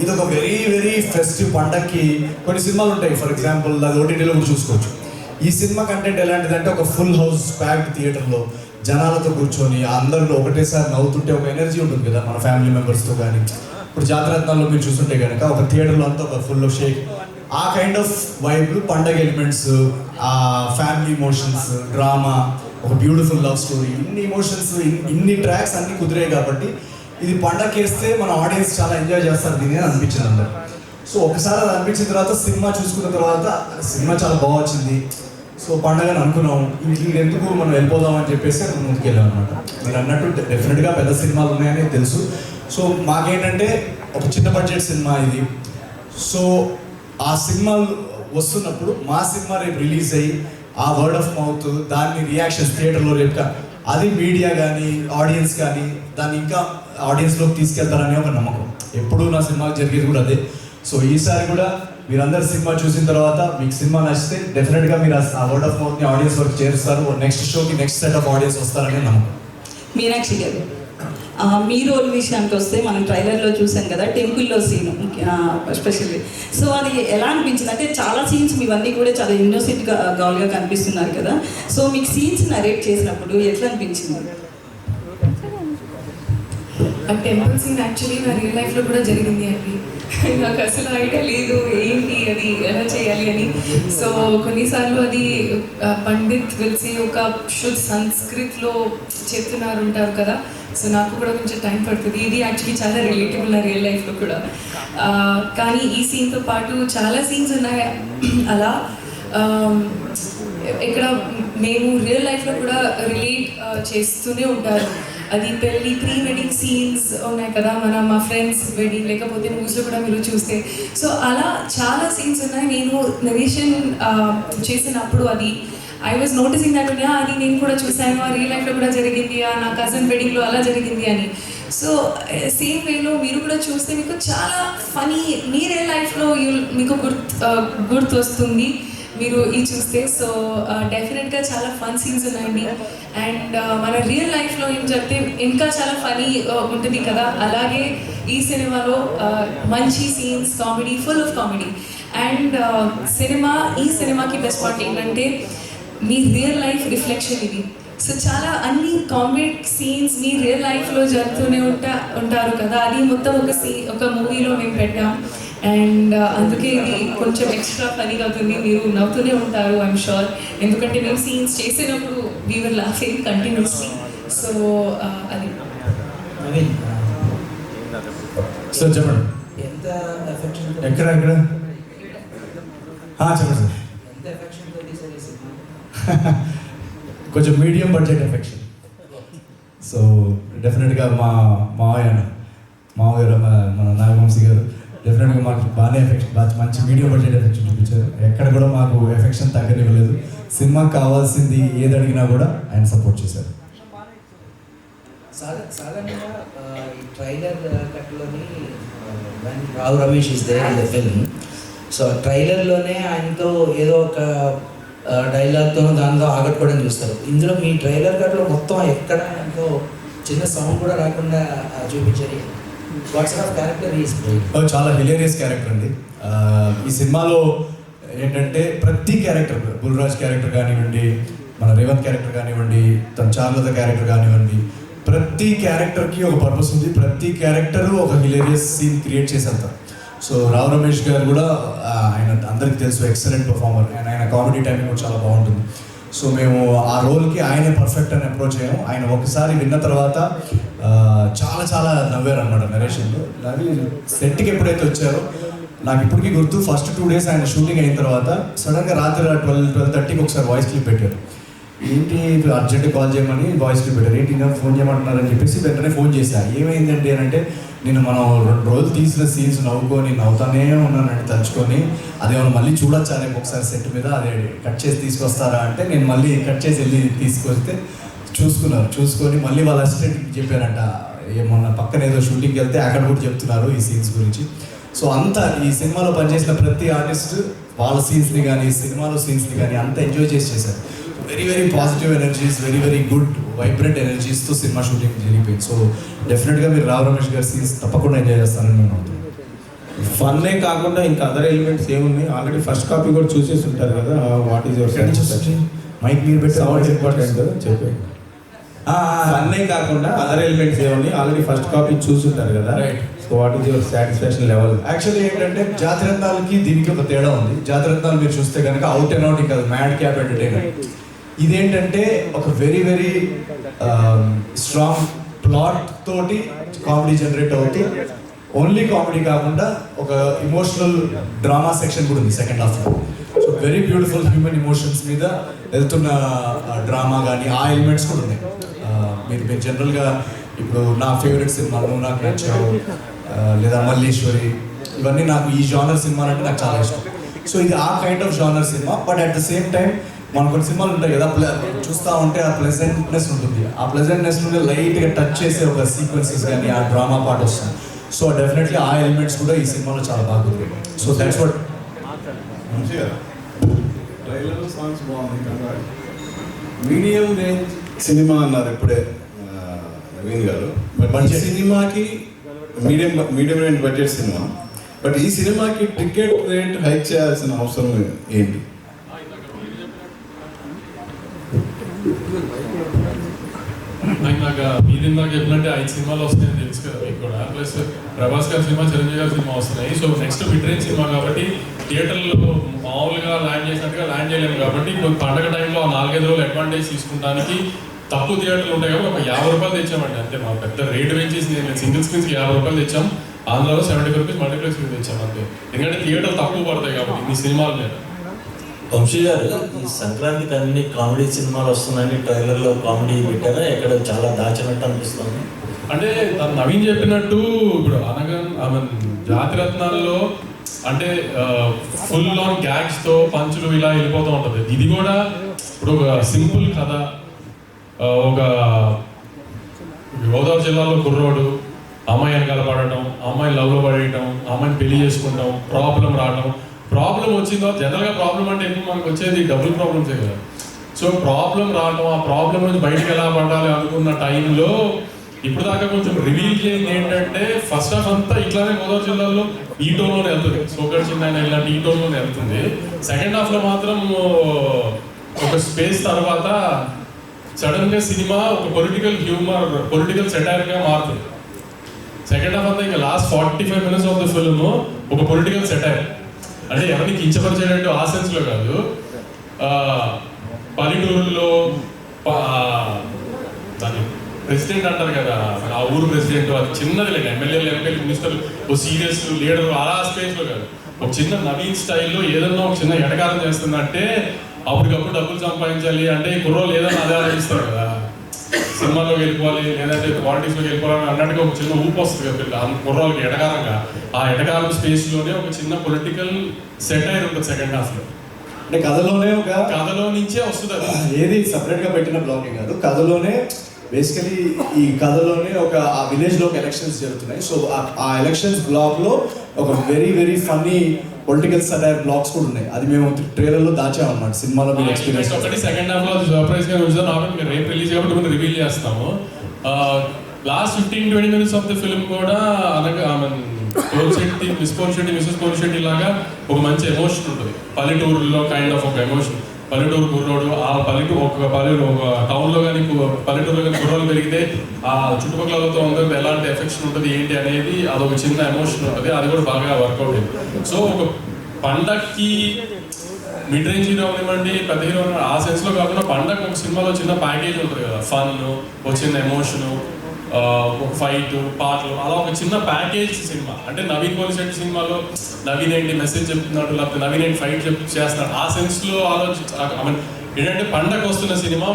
ఇది ఒక వెరీ వెరీ ఫెస్టివ్ పండగకి కొన్ని సినిమాలు ఉంటాయి. ఫర్ ఎగ్జాంపుల్ అది ఓటీటీలో కూడా చూసుకోవచ్చు. ఈ సినిమా కంటెంట్ ఎలాంటిదంటే ఒక ఫుల్ హౌస్ ప్యాక్డ్ థియేటర్లో జనాలతో కూర్చొని అందరిలో ఒకటేసారి నవ్వుతుంటే ఒక ఎనర్జీ ఉంటుంది కదా మన ఫ్యామిలీ మెంబర్స్తో. కానీ ఇప్పుడు జాతరత్నాల్లో మీరు చూస్తుంటే కనుక ఒక థియేటర్లో అంతా ఒక ఫుల్ షేక్, ఆ కైండ్ ఆఫ్ వైబ్లు, పండగ ఎలిమెంట్స్, ఆ ఫ్యామిలీ ఇమోషన్స్, డ్రామా, ఒక బ్యూటిఫుల్ లవ్ స్టోరీ, ఇన్ని ఇమోషన్స్, ఇన్ని ట్రాక్స్ అన్నీ కుదిరాయి కాబట్టి ఇది పండగ వేస్తే మన ఆడియన్స్ చాలా ఎంజాయ్ చేస్తారు దీని అని అనిపించింది అందరు. సో ఒకసారి అది అనిపించిన తర్వాత సినిమా చూసుకున్న తర్వాత సినిమా చాలా బాగా వచ్చింది. సో పండగని అనుకున్నాం, ఇంకెందుకు మనం వెళ్ళిపోదాం అని చెప్పేసి మనం ముందుకెళ్ళాం అనమాట. మీరు అన్నట్టు డెఫినెట్గా పెద్ద సినిమాలు ఉన్నాయని తెలుసు. సో మాకేంటంటే ఒక చిన్న బడ్జెట్ సినిమా ఇది. సో ఆ సినిమాలు వస్తున్నప్పుడు మా సినిమా రేపు రిలీజ్ అయ్యి ఆ వర్డ్ ఆఫ్ మౌత్, దాన్ని రియాక్షన్స్ థియేటర్లో రేపు అది మీడియా కానీ ఆడియన్స్ కానీ దాన్ని ఇంకా ఆడియన్స్లోకి తీసుకెళ్తారనే ఒక నమ్మకం. ఎప్పుడు నా సినిమాకి జరిగేది కూడా అదే. సో ఈసారి కూడా మీరందరు సినిమా చూసిన తర్వాత మీకు సినిమా నచ్చితే డెఫినెట్గా మీరు ఆ వర్డ్ ఆఫ్ మౌత్ని ఆడియన్స్ వరకు చేరుస్తారు. నెక్స్ట్ షోకి నెక్స్ట్ సెట్ ఆఫ్ ఆడియన్స్ వస్తారనే నమ్మకం. మీనాక్షి గారు, మీ రోల్ విషయానికి వస్తే మనం ట్రైలర్లో చూసాం కదా టెంపుల్లో సీన్ ఎస్పెషల్లీ. సో అది ఎలా అనిపించింది? అంటే చాలా సీన్స్ మీవన్నీ కూడా చాలా ఇన్నోసెంట్గా గౌల్గా కనిపిస్తున్నారు కదా. సో మీకు సీన్స్ నరేట్ చేసినప్పుడు ఎట్లా అనిపించింది? ఆ టెంపుల్ సీన్ యాక్చువల్లీ నా రియల్ లైఫ్లో కూడా జరిగింది అండి. నాకు అసలు ఐడియా లేదు ఏంటి అది ఎలా చేయాలి అని. సో కొన్నిసార్లు అది పండిత్ వెలిసి ఒక శుద్ధ సంస్కృతిలో చెప్తున్నారు ఉంటారు కదా. సో నాకు కూడా కొంచెం టైం పడుతుంది. ఇది యాక్చువల్లీ చాలా రిలేటబుల్ నా రియల్ లైఫ్లో కూడా. కానీ ఈ సీన్తో పాటు చాలా సీన్స్ ఉన్నాయి అలా. ఇక్కడ మేము రియల్ లైఫ్లో కూడా రిలేట్ చేస్తూనే ఉంటారు. అది పెళ్ళి ప్రీ వెడ్డింగ్ సీన్స్ ఉన్నాయి కదా, మా ఫ్రెండ్స్ వెడ్డింగ్, లేకపోతే మూవీస్లో కూడా మీరు చూస్తే. సో అలా చాలా సీన్స్ ఉన్నాయి. నేను నరేషన్ చేసినప్పుడు అది ఐ వాజ్ నోటీసింగ్ దట్ అది నేను కూడా చూశాను, ఆ రియల్ లైఫ్లో కూడా జరిగింది, నా కజిన్ వెడ్డింగ్లో అలా జరిగింది అని. సో సేమ్ వేలో మీరు కూడా చూస్తే మీకు చాలా ఫనీ మీ రియల్ లైఫ్లో మీకు గుర్తు వస్తుంది మీరు ఇది చూస్తే. సో డెఫినెట్గా చాలా ఫన్ సీన్స్ ఉన్నాయండి. అండ్ మన రియల్ లైఫ్లో ఏం చెప్తే ఇంకా చాలా ఫనీ ఉంటుంది కదా, అలాగే ఈ సినిమాలో మంచి scenes, comedy, full of comedy. And ఈ సినిమాకి బెస్ట్ పార్ట్ ఏంటంటే మీ రియల్ లైఫ్ రిఫ్లెక్షన్ ఇది. సో చాలా అన్ని కామెడీ సీన్స్ మీ రియల్ లైఫ్లో జరుగుతూనే ఉంటారు కదా, అది మొత్తం ఒక మూవీలో మేము పెట్టాం. అండ్ అందుకే ఇది కొంచెం ఎక్స్ట్రా ఫనీగా అవుతుంది, మీరు నవ్వుతూనే ఉంటారు ఐఎమ్ షూర్. ఎందుకంటే మేము సీన్స్ చేసినప్పుడు we will laughing continuously. So అది సార్ చెప్పండి. ఎంత ఎఫెక్షన్ ఎక్కడ చెప్పండి సార్. ఎంత ఎఫెక్షన్ తోటి సార్ ఈ సినిమా? కొంచెం మీడియం బడ్జెట్ ఎఫెక్షన్. సో డెఫినెట్గా మావయ్య మన నాగవంశీ గారు డెఫినెట్గా మాకు బాగానే ఎఫెక్షన్, మంచి మీడియం బడ్జెట్ ఎఫెక్షన్ చూపించారు. ఎక్కడ కూడా మాకు ఎఫెక్షన్ తగ్గనివ్వలేదు. సినిమాకి కావాల్సింది ఏది అడిగినా కూడా ఆయన సపోర్ట్ చేశారు. సాధారణంగా ఈ ట్రైలర్ కట్లోని Rao Ramesh is there in the film. So ట్రైలర్లోనే ఆయనతో ఏదో ఒక డైలాగ్తో దాంతో ఆగట్టుకోవడం చూస్తారు. ఇందులో మీ ట్రైలర్ కట్లో మొత్తం ఎక్కడ ఆయనతో చిన్న సౌండ్ కూడా రాకుండా చూపించారు. చాలా హిలేరియస్ క్యారెక్టర్ అండి. ఈ సినిమాలో ఏంటంటే ప్రతి క్యారెక్టర్, బుల్రాజ్ క్యారెక్టర్ కానివ్వండి, మన రేవంత్ క్యారెక్టర్ కానివ్వండి, తన చార్లత క్యారెక్టర్ కానివ్వండి, ప్రతి క్యారెక్టర్కి ఒక పర్పస్ ఉంది. ప్రతి క్యారెక్టర్ ఒక హిలేరియస్ సీన్ క్రియేట్ చేసేస్తారు. సో రావు రమేష్ గారు కూడా ఆయన అందరికీ తెలుసు ఎక్సలెంట్ పర్ఫార్మర్ అండ్ ఆయన కామెడీ టైమింగ్ కూడా చాలా బాగుంటుంది. సో మేము ఆ రోల్కి ఆయనే పర్ఫెక్ట్ అని అప్రోచ్ అయ్యాము. ఆయన ఒకసారి విన్న తర్వాత చాలా చాలా నవ్వారు అనమాట నరేషన్లో. నవ్వి సెట్కి ఎప్పుడైతే వచ్చారో నాకు ఇప్పటికీ గుర్తు, ఫస్ట్ 2 days ఆయన షూటింగ్ అయిన తర్వాత సడన్గా రాత్రి 12:30కి ఒకసారి వాయిస్ క్లిప్ పెట్టారు. ఏంటి అర్జెంట్ కాల్ చేయమని వాయిస్ క్లిప్ పెట్టారు. ఏంటి నాకు ఫోన్ చేయమంటున్నారని చెప్పేసి వెంటనే ఫోన్ చేశాను. ఏమైందండి అని అంటే, నేను మనం 2 రోజులు తీసిన సీన్స్ నవ్వుతానే ఉన్నానండి తలుచుకొని, అదేమన్నా మళ్ళీ చూడొచ్చా రేపు ఒకసారి సెట్ మీద, అదే కట్ చేసి తీసుకొస్తారా అంటే, నేను మళ్ళీ కట్ చేసి వెళ్ళి తీసుకొస్తే చూసుకొని మళ్ళీ వాళ్ళ అసిస్టెంట్కి చెప్పారంట, ఏమన్నా పక్కన ఏదో షూటింగ్కి వెళ్తే అక్కడ కూడా చెప్తున్నారు ఈ సీన్స్ గురించి. సో అంతా ఈ సినిమాలో పనిచేసిన ప్రతి ఆర్టిస్ట్ వాళ్ళ సీన్స్ని కానీ సినిమాలో సీన్స్ని కానీ అంతా ఎంజాయ్ చేశారు. Very very positive energies, very very good vibrant ఎనర్జీస్తో సినిమా షూటింగ్ జరిగిపోయింది. సో డెఫినెట్గా మీరు రావు రమేష్ గారి సీన్స్ తప్పకుండా ఎంజాయ్ చేస్తారని నేను అనుకుంటున్నాను. ఫన్నే కాకుండా ఇంకా అదర్ ఎలిమెంట్స్ ఏమున్నాయి? ఆల్రెడీ ఫస్ట్ కాపీ కూడా చూసేసి ఉంటారు కదా. వాట్ ఈస్ యువర్ మైక్ మీరు పెట్టి సౌండ్ ఇంపార్టెంట్ చెప్పండి. ఫన్నే కాకుండా అదర్ ఎలిమెంట్స్ ఏమున్నాయి? ఆల్రెడీ ఫస్ట్ కాపీ చూసుంటారు కదా. Right. So what is your satisfaction level? Actually ఏంటంటే జాతిరత్నాలకి దీనికి ఒక తేడా ఉంది. జాతిరత్నాలు మీరు చూస్తే కనుక అవుట్ అండ్ అవుట్ కాదు, మ్యాడ్ క్యాప్ ఎంటర్టైన్మెంట్. ఇదేంటంటే ఒక వెరీ వెరీ స్ట్రాంగ్ ప్లాట్ తోటి కామెడీ జనరేట్ అవుతూ, ఓన్లీ కామెడీ కాకుండా ఒక ఇమోషనల్ డ్రామా సెక్షన్ కూడా ఉంది సెకండ్ హాఫ్లో. So very beautiful human emotions మీద వెళ్తున్న డ్రామా కానీ ఆ ఎలిమెంట్స్ కూడా ఉన్నాయి. మీరు జనరల్గా ఇప్పుడు నా ఫేవరెట్ సినిమా నువ్వు నాకు నచ్చావు, లేదా మల్లీశ్వరి, ఇవన్నీ నాకు ఈ జానర్ సినిమాలు అంటే నాకు చాలా ఇష్టం. సో ఇది ఆ kind of genre cinema. But at the same time మన కొన్ని సినిమాలు ఉంటాయి కదా, చూస్తూ ఉంటే ఆ ప్లెజెంట్నెస్ ఉంటుంది. ఆ ప్లెజెంట్నెస్ నుండి లైట్గా టచ్ చేసే ఒక సీక్వెన్సెస్ కానీ ఆ డ్రామా పార్ట్ వస్తుంది. సో డెఫినెట్లీ ఆ ఎలిమెంట్స్ కూడా ఈ సినిమాలో చాలా బాగుంది. So that's what. Trailer songs బాగుంది. మీడియం రేంజ్ సినిమా అన్నారు ఇప్పుడే నవీన్ గారు. బట్ ఈ సినిమాకి medium range budget cinema. But ఈ సినిమాకి టికెట్ రేట్ హైక్ చేయాల్సిన అవసరం ఏంటి? నాకు మీరు ఇందాక చెప్పినట్టే 5 సినిమాలు వస్తాయని తెలుసు కదా మీకు కూడా. ప్లస్ ప్రభాస్ గారి సినిమా, చిరంజీవి గారి సినిమా వస్తున్నాయి. So next mid range cinema కాబట్టి థియేటర్లో మామూలుగా ల్యాండ్ చేసినట్టుగా ల్యాండ్ చేయలేము. కాబట్టి ఇప్పుడు పండగ టైంలో 4-5 రోజులు అడ్వాంటేజ్ తీసుకుంటానికి తక్కువ థియేటర్లు ఉంటాయి కాబట్టి ఒక 50 రూపాయలు తెచ్చామండి. అంతే, మా పెద్ద రేటు పెంచేసి నేను సింగిల్ స్క్రీన్స్కి 50 రూపాయలు తెచ్చాం. ఆంధ్రాలో 70 రూపీస్ మల్టీప్లెక్స్ తెచ్చాం అంతే. ఎందుకంటే థియేటర్ తక్కువ పడతాయి కాబట్టి మీ సినిమాల మీద. వంశీ గారు, ఈ సంక్రాంతికి అన్ని కామెడీ సినిమాలు వస్తున్నాయని ట్రైలర్లో కామెడీ పెట్టారా? ఎక్కడ చాలా దాచినట్టు అనిపిస్తుంది. అంటే తను నవీన్ చెప్పినట్టు ఇప్పుడు జాతిరత్నాల్లో అంటే ఫుల్ ఆన్ గ్యాగ్స్తో పంచులు ఇలా వెళ్ళిపోతూ ఉంటుంది. ఇది కూడా ఇప్పుడు ఒక సింపుల్ కథ, ఒక గోదావరి జిల్లాలో కుర్రోడు అమ్మాయి వెనకాల పడటం, అమ్మాయి లవ్లో పడేయటం, అమ్మాయిని పెళ్లి చేసుకుంటాం, ప్రాబ్లం రావడం. ప్రాబ్లం వచ్చిందో జనరల్గా ప్రాబ్లం అంటే ఎప్పుడు మనకు వచ్చేది డబుల్ ప్రాబ్లమ్సే కదా. సో ప్రాబ్లం రావడం, ఆ ప్రాబ్లం నుంచి బయటకు ఎలా పడాలి అనుకున్న టైంలో ఇప్పుడు దాకా కొంచెం రివీల్ చేయండి ఏంటంటే ఫస్ట్ హాఫ్ అంతా ఇట్లానే గోదావరి జిల్లాలో ఈ టోన్లోనే వెళ్తుంది, సోకర్ చిన్న ఇలాంటి ఈ టోన్లోనే వెళ్తుంది. సెకండ్ హాఫ్లో మాత్రం ఒక స్పేస్ తర్వాత సడన్గా సినిమా ఒక పొలిటికల్ హ్యూమర్, పొలిటికల్ సెటైర్గా మారుతుంది. సెకండ్ హాఫ్ అంతా ఇంకా last 45 minutes of the film ఒక పొలిటికల్ సెటైర్. అంటే ఎవరిని కించపరిచేటట్టు ఆ సెన్స్లో కాదు, పల్లెటూరులో దాన్ని ప్రెసిడెంట్ అంటారు కదా, ఆ ఊరు ప్రెసిడెంట్, అది చిన్నది లేదు, ఎమ్మెల్యేలు ఎంపీలు మినిస్టర్లు ఓ సీరియస్ లీడర్ అలా స్పేస్లో కాదు, ఒక చిన్న నవీన్ స్టైల్లో ఏదన్నా ఒక చిన్న ఎటకారం చేస్తుందంటే అప్పటికప్పుడు డబ్బులు సంపాదించాలి అంటే కుర్రోలు ఏదన్నా అదే ఆలోచిస్తారు కదా, సినిమాలోకి వెళ్ళిపోవాలి లేదంటే పాలిటిక్స్లోకి వెళ్ళిపోవాలని అన్నట్టుగా ఒక చిన్న ఊపు వస్తుంది కదా కుర్రోళ్ళకి ఎటకారంగా. ఆ ఎటకారం స్పేస్లోనే ఒక చిన్న పొలిటికల్ సెటైర్ ఉంటుంది సెకండ్ హాఫ్లో. అంటే కథలో నుంచే వస్తుంది, అది ఏది సపరేట్గా పెట్టిన బ్లాగింగ్ కాదు, కథలోనే బేసికలీ ఈ కథలోనే ఒక ఆ విలేజ్లో ఒక ఎలక్షన్స్ జరుగుతున్నాయి. సో ఆ ఎలక్షన్స్ బ్లాక్లో ఒక very very funny political satire blocks కూడా ఉన్నాయి. అది మేము ట్రైలర్లో దాచామన్నమాట, సినిమాలో మీరు ఎక్స్పీరియన్స్. ఒకటి సెకండ్ హాఫ్లో సర్ప్రైజ్గా చూసాను కాబట్టి మీరు రేపు రిలీజ్ కాబట్టి మేము రివీల్ చేస్తాము. Last 15-20 minutes of the film కూడా అనగా కోల్శెట్టి, మిస్ కోల్శెట్టి లాగా ఒక మంచి ఎమోషన్ ఉంటుంది. పల్లెటూరులో కైండ్ ఆఫ్ ఒక ఎమోషన్. పల్లెటూరు కుర్రోడు, ఆ పల్లెటూరు ఒక టౌన్లో కానీ పల్లెటూరులో కానీ కుర్రోలు పెరిగితే ఆ చుట్టుపక్కలతో అందరితో ఎలాంటి ఎఫెక్షన్ ఉంటుంది ఏంటి అనేది అదొక చిన్న ఎమోషన్ ఉంటుంది, అది కూడా బాగా వర్కౌట్ అయింది. సో ఒక పండక్కి మిడ్ రేంజ్ హీరో ఇవ్వండి, పెద్ద హీరో ఆ సెన్స్లో కాకుండా పండగ ఒక సినిమాలో చిన్న ప్యాకేజ్ ఉంటుంది కదా, ఫన్, ఒక చిన్న ఎమోషను, ఒక ఫైట్, పాటలు, అలా ఒక చిన్న ప్యాకేజ్ సినిమా. అంటే నవీన్ పోలిశెట్టి సినిమాలో నవీన్ ఏంటి మెసేజ్ చెప్తున్నాడు, లేకపోతే నవీన్ ఏంటి ఫైట్ చేస్తున్నాడు, ఆ సెన్స్లో ఏంటంటే పండగ వస్తున్న సినిమా,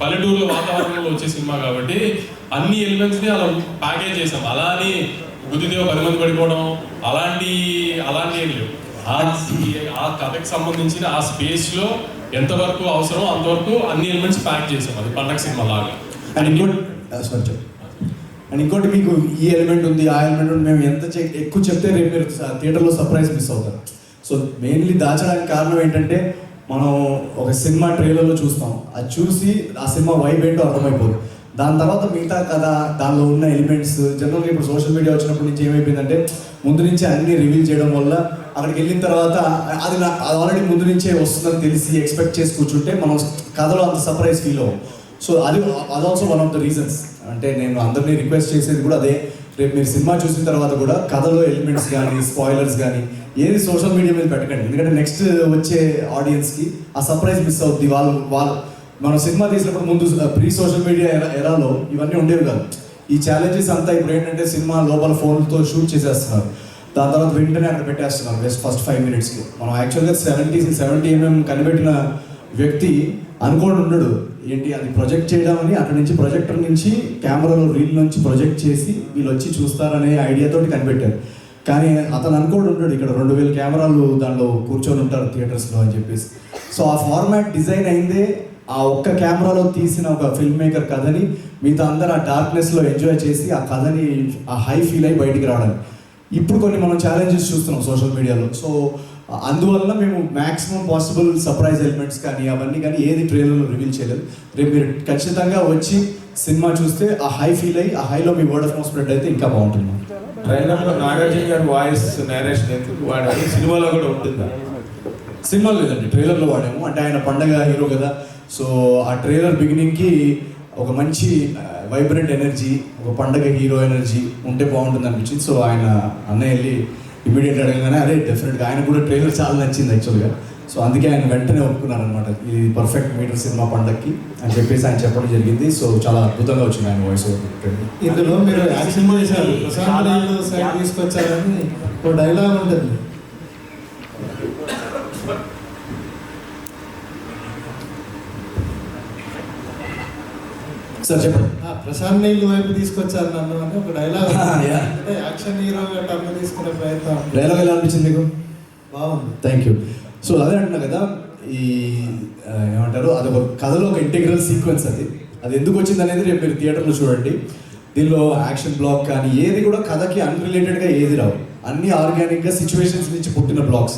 పల్లెటూరులో వాతావరణంలో వచ్చే సినిమా కాబట్టి అన్ని ఎలిమెంట్స్ని అలా ప్యాకేజ్ చేసాం. అలా అని గుద్దిదేవ 10 మంది పడిపోవడం అలాంటి ఏం లేవు. ఆ కథకి సంబంధించిన ఆ స్పేస్లో ఎంతవరకు అవసరం అంతవరకు అన్ని ఎలిమెంట్స్ ప్యాక్ చేసాం, అది పండగ సినిమా లాగా. అండ్ ఇంకోటి మీకు ఈ ఎలిమెంట్ ఉంది, ఆ ఎలిమెంట్ ఉంది, మేము ఎంత ఎక్కువ చెప్తే రేపు మీరు థియేటర్లో సర్ప్రైజ్ మిస్ అవుతారు. సో మెయిన్లీ దాచడానికి కారణం ఏంటంటే మనం ఒక సినిమా ట్రైలర్లో చూస్తాం, అది చూసి ఆ సినిమా వైబ్ ఏంటో అర్థమైపోదు. దాని తర్వాత మిగతా కథ, దానిలో ఉన్న ఎలిమెంట్స్, జనరల్గా ఇప్పుడు సోషల్ మీడియా వచ్చినప్పటి నుంచి ఏమైపోయిందంటే ముందు నుంచి అన్నీ రివీల్ చేయడం వల్ల అక్కడికి వెళ్ళిన తర్వాత అది ఆల్రెడీ ముందు నుంచే వస్తుందని తెలిసి ఎక్స్పెక్ట్ చేసి కూర్చుంటే మనం కథలో అంత సర్ప్రైజ్ ఫీల్ అవ్వం. సో అది also one of the reasons. అంటే నేను అందరినీ రిక్వెస్ట్ చేసేది కూడా అదే, రేపు మీరు సినిమా చూసిన తర్వాత కూడా కథలో ఎలిమెంట్స్ కానీ స్పాయిలర్స్ కానీ ఏది సోషల్ మీడియా మీద పెట్టకండి. ఎందుకంటే నెక్స్ట్ వచ్చే ఆడియన్స్కి ఆ సర్ప్రైజ్ మిస్ అవుద్ది. వాళ్ళు మనం సినిమా తీసినప్పుడు ముందు ప్రీ సోషల్ మీడియా ఎరాలో ఇవన్నీ ఉండేవి కాదు. ఈ ఛాలెంజెస్ అంతా ఇప్పుడు ఏంటంటే సినిమా లోపల ఫోన్తో షూట్ చేసేస్తున్నారు, దాని తర్వాత వెంటనే అక్కడ పెట్టేస్తున్నారు ఫస్ట్ 5 minutesకి. మనం యాక్చువల్గా 70 mm కనిపెట్టిన వ్యక్తి అనుకోని ఉండడు ఏంటి అది ప్రొజెక్ట్ చేయడం అని, అక్కడ నుంచి ప్రొజెక్టర్ నుంచి కెమెరాలో రీల్ నుంచి ప్రొజెక్ట్ చేసి వీళ్ళు వచ్చి చూస్తారనే ఐడియాతోటి కనిపెట్టారు. కానీ అతను అనుకోని ఉండడు ఇక్కడ 2000 కెమెరాలు దాంట్లో కూర్చొని ఉంటారు థియేటర్స్లో అని చెప్పేసి. సో ఆ ఫార్మాట్ డిజైన్ అయిందే ఆ ఒక్క కెమెరాలో తీసిన ఒక ఫిల్మ్ మేకర్ కథని మిగతా అందరూ ఆ డార్క్నెస్లో ఎంజాయ్ చేసి ఆ కథని ఆ హై ఫీల్ అయ్యి బయటికి రావడానికి. ఇప్పుడు కొన్ని మనం ఛాలెంజెస్ చూస్తున్నాం సోషల్ మీడియాలో. సో అందువల్ల మేము మ్యాక్సిమం పాసిబుల్ సర్ప్రైజ్ ఎలిమెంట్స్ కానీ అవన్నీ కానీ ఏది ట్రైలర్లో రివీల్ చేయలేదు. రేపు మీరు ఖచ్చితంగా వచ్చి సినిమా చూస్తే ఆ హై ఫీల్ అయ్యి ఆ హైలో మీ వర్డ్ ఆఫ్ మౌత్ స్ప్రెడ్ అయితే ఇంకా బాగుంటుంది. ట్రైలర్లో నాగార్జున గారి వాయిస్ నేరేషన్ ఎందుకు వాడారు, సినిమాలో కూడా ఉంటుందా? సినిమాలో లేదండి, ట్రైలర్లో వాడాము. అంటే ఆయన పండగ హీరో కదా, సో ఆ ట్రైలర్ బిగినింగ్కి ఒక మంచి వైబ్రెంట్ ఎనర్జీ, ఒక పండగ హీరో ఎనర్జీ ఉంటే బాగుంటుంది అనిపించింది. సో ఆయన అన్నయ్య వెళ్ళి ఇమీడియట్గా అడగగానే అరే డెఫినెట్గా ఆయన కూడా ట్రైలర్ చాలా నచ్చింది యాక్చువల్గా. సో అందుకే ఆయన వెంటనే ఒప్పుకున్నారు అనమాట, ఇది పర్ఫెక్ట్ మీటర్ సినిమా పండగకి అని చెప్పేసి ఆయన చెప్పడం జరిగింది. సో చాలా అద్భుతంగా వచ్చింది ఆయన వాయిస్ ఓవర్. ఇందులో మీరు యాక్షన్ చేశారు, ప్రశాంత్ నీళ్ళు సైడ్ తీసుకొచ్చారని ఒక డైలాగ్ ఉంటుంది. సార్ చెప్పండి. ప్రశాంత్ నీళ్ళు వైపు తీసుకొచ్చారు నన్ను అని ఒక డైలాగ్. అంటే యాక్షన్ హీరోగా టర్న్ తీసుకునే ప్రయత్నం. డైలాగ్ ఎలా అనిపించింది మీకు? బాగుంది, థ్యాంక్ యూ. సో అదే అంటున్నా కదా, ఈ ఏమంటారు అదొక కథలో ఒక ఇంటిగ్రల్ సీక్వెన్స్. అది ఎందుకు వచ్చింది అనేది రేపు మీరు థియేటర్లో చూడండి. దీనిలో యాక్షన్ బ్లాక్ కానీ ఏది కూడా కథకి అన్రిలేటెడ్గా ఏది రావు, అన్నీ ఆర్గానిక్గా సిచ్యువేషన్స్ నుంచి పుట్టిన బ్లాక్స్,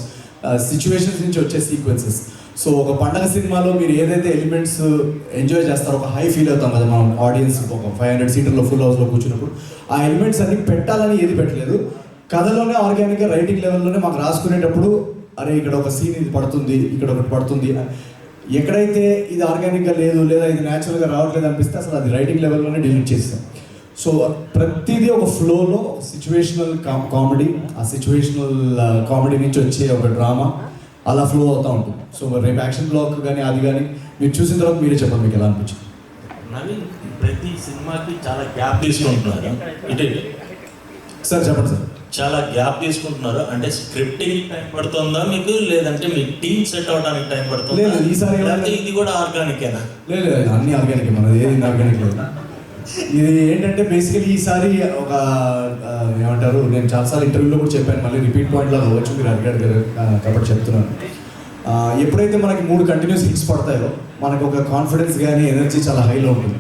సిచ్యువేషన్స్ నుంచి వచ్చే సీక్వెన్సెస్. సో ఒక పండగ సినిమాలో మీరు ఏదైతే ఎలిమెంట్స్ ఎంజాయ్ చేస్తారో ఒక హై ఫీల్ అవుతాం కదా మనం ఆడియన్స్, ఒక 500 సీటర్లో ఫుల్ హౌస్లో కూర్చున్నప్పుడు ఆ ఎలిమెంట్స్ అన్ని పెట్టాలని ఏది పెట్టలేదు. కథలోనే ఆర్గానిక్గా రైటింగ్ లెవెల్లోనే మాకు రాసుకునేటప్పుడు అరే ఇక్కడ ఒక సీన్ ఇది పడుతుంది, ఇక్కడ ఒకటి పడుతుంది, ఎక్కడైతే ఇది ఆర్గానిక్గా లేదు లేదా ఇది న్యాచురల్గా రావట్లేదు అనిపిస్తే అసలు అది రైటింగ్ లెవెల్లోనే డిలీట్ చేస్తాం. సో ప్రతిదీ ఒక ఫ్లోలో సిచ్యువేషనల్ కామెడీ, ఆ సిచ్యువేషనల్ కామెడీ నుంచి వచ్చే ఒక డ్రామా అలా ఫ్లో అవుతూ ఉంటుంది. సో రేపు యాక్షన్ బ్లాక్ కానీ అది కానీ మీరు చూసిన తర్వాత మీరే చెప్పండి మీకు ఎలా అనిపించింది. నవీన్ ప్రతి సినిమాకి చాలా గ్యాప్ తీసుకుంటున్నారు, ఇటే సార్ చెప్పండి సార్. చాలా గ్యాప్ తీసుకుంటున్నారు అంటే స్క్రిప్టింగ్ టైం పడుతుందా మీకు, లేదంటే మీ టీమ్ సెట్ అవడానికి టైం పడుతుందా? లేదు ఈసారి ఇది కూడా ఆర్గానికేనా? లేదు అన్ని ఆర్గానిక్, మనది ఏది ఆర్గానిక్ లేదు. ఇది ఏంటంటే బేసికలీ ఈసారి ఒక ఏమంటారు, నేను చాలాసార్లు ఇంటర్వ్యూలో కూడా చెప్పాను, మళ్ళీ రిపీట్ పాయింట్ లాగా అవ్వచ్చు, మీరు అడిగారు కాబట్టి చెప్తున్నాను. ఎప్పుడైతే మనకి 3 కంటిన్యూస్ హిట్స్ పడతాయో మనకు ఒక కాన్ఫిడెన్స్ కానీ ఎనర్జీ చాలా హైలో ఉంటుంది.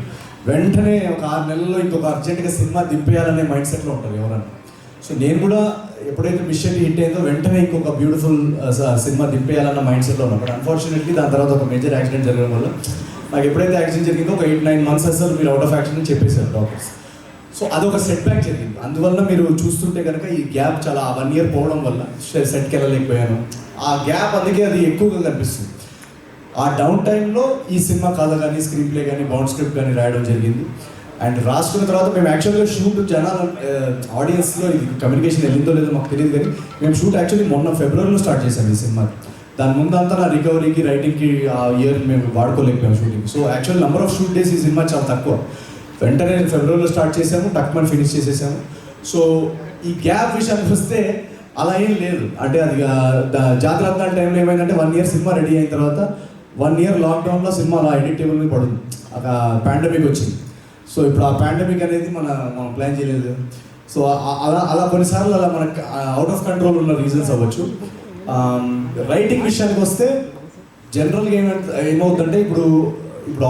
వెంటనే ఒక 6 నెలల్లో ఇంకొక అర్జెంట్గా సినిమా దింపేయాలనే మైండ్ సెట్లో ఉంటారు ఎవరన్నా. సో నేను కూడా ఎప్పుడైతే మిషన్ హిట్ అయిందో వెంటనే ఇంకొక బ్యూటిఫుల్ సినిమా దింపేయాలన్న మైండ్ సెట్లో ఉన్నాను. బట్ అన్ఫార్చునేట్లీ దాని తర్వాత ఒక మేజర్ యాక్సిడెంట్ జరగడం వల్ల నాకు ఎప్పుడైతే యాక్సిడెంట్ జరిగిందో ఒక 8-9 months అసలు మీరు అవుట్ ఆఫ్ యాక్షన్ అని చెప్పేశారు డాక్టర్స్. సో అదొక సెట్ బ్యాక్ జరిగింది. అందువల్ల మీరు చూస్తుంటే కనుక ఈ గ్యాప్ చాలా 1 year పోవడం వల్ల సెట్కి వెళ్ళలేకపోయాను. ఆ గ్యాప్ అందుకే అది ఎక్కువగా కనిపిస్తుంది. ఆ డౌన్ టైంలో ఈ సినిమా కథ కానీ స్క్రీన్ ప్లే కానీ బౌండ్ స్క్రిప్ట్ కానీ రాయడం జరిగింది. అండ్ రాసుకున్న తర్వాత మేము యాక్చువల్గా షూట్ జనాలు ఆడియన్స్లో ఇది కమ్యూనికేషన్ వెళ్ళిందో లేదో మాకు తెలియదు, కానీ మేము షూట్ యాక్చువల్లీ మొన్న ఫిబ్రవరిలో స్టార్ట్ చేసాం ఈ సినిమా. దాని ముందంతా నా రికవరీకి రైటింగ్కి ఆ ఇయర్ మేము వాడుకోలేకపోయాం shooting. So actual number of shoot days ఈ సినిమా చాలా తక్కువ. వెంటనే ఫిబ్రవరిలో స్టార్ట్ చేసాము, టక్మన్ ఫినిష్ చేసేసాము. సో ఈ గ్యాప్ విషయానికి వస్తే అలా ఏం లేదు. అంటే అది జాగ్రత్త టైంలో ఏమైందంటే 1 year సినిమా రెడీ అయిన తర్వాత 1 year లాక్డౌన్లో సినిమా అలా ఎడిట్ టేబుల్ మీద పడుతుంది. ఒక పాండమిక్ వచ్చింది. సో ఇప్పుడు ఆ పాండమిక్ అనేది మనం ప్లాన్ చేయలేదు. సో అలా కొన్నిసార్లు అలా మనకు అవుట్ ఆఫ్ కంట్రోల్ ఉన్న రీజన్స్ అవ్వచ్చు. రైటింగ్ విషయానికి వస్తే జనరల్గా ఏమవుతుందంటే ఇప్పుడు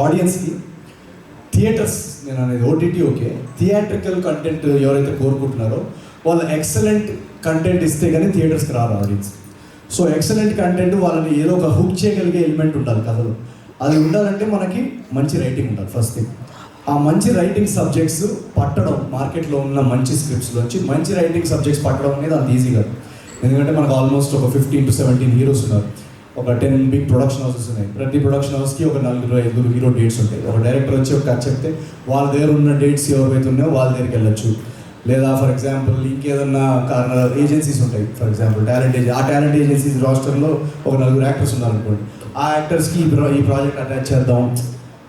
ఆడియన్స్కి థియేటర్స్, నేను అనేది ఓటీటీ ఓకే, థియేట్రికల్ కంటెంట్ ఎవరైతే కోరుకుంటున్నారో వాళ్ళు ఎక్సలెంట్ కంటెంట్ ఇస్తే కానీ థియేటర్స్కి రారు ఆడియన్స్. సో ఎక్సలెంట్ కంటెంట్ వాళ్ళని ఏదో ఒక హుక్ చేయగలిగే ఎలిమెంట్ ఉండాలి కథలో. అది ఉండాలంటే మనకి మంచి రైటింగ్ ఉండాలి ఫస్ట్ థింగ్. ఆ మంచి రైటింగ్ సబ్జెక్ట్స్ పట్టడం, మార్కెట్లో ఉన్న మంచి స్క్రిప్ట్స్లోంచి మంచి రైటింగ్ సబ్జెక్ట్స్ పట్టడం అనేది అంత ఈజీ కాదు. ఎందుకంటే మనకు ఆల్మోస్ట్ ఒక 15 to 17 హీరోస్ ఉన్నారు, ఒక 10 బిగ్ ప్రొడక్షన్ హౌసెస్ ఉన్నాయి. ప్రతి ప్రొడక్షన్ హౌస్కి ఒక 4-5 హీరో డేట్స్ ఉంటాయి. ఒక డైరెక్టర్ వచ్చి ఒక కథ చెప్తే వాళ్ళ దగ్గర ఉన్న డేట్స్ ఎవరైతే ఉన్నాయో వాళ్ళ దగ్గరికి వెళ్ళొచ్చు. లేదా ఫర్ ఎగ్జాంపుల్ ఇంకేదన్నా ఏజెన్సీస్ ఉంటాయి, ఫర్ ఎగ్జాంపుల్ టాలెంట్ ఏజెన్సీస్ రాస్టర్లో ఒక 4 యాక్టర్స్ ఉన్నారనుకోండి, ఆ యాక్టర్స్కి ఈ ప్రాజెక్ట్ అటాచ్ చేద్దాం.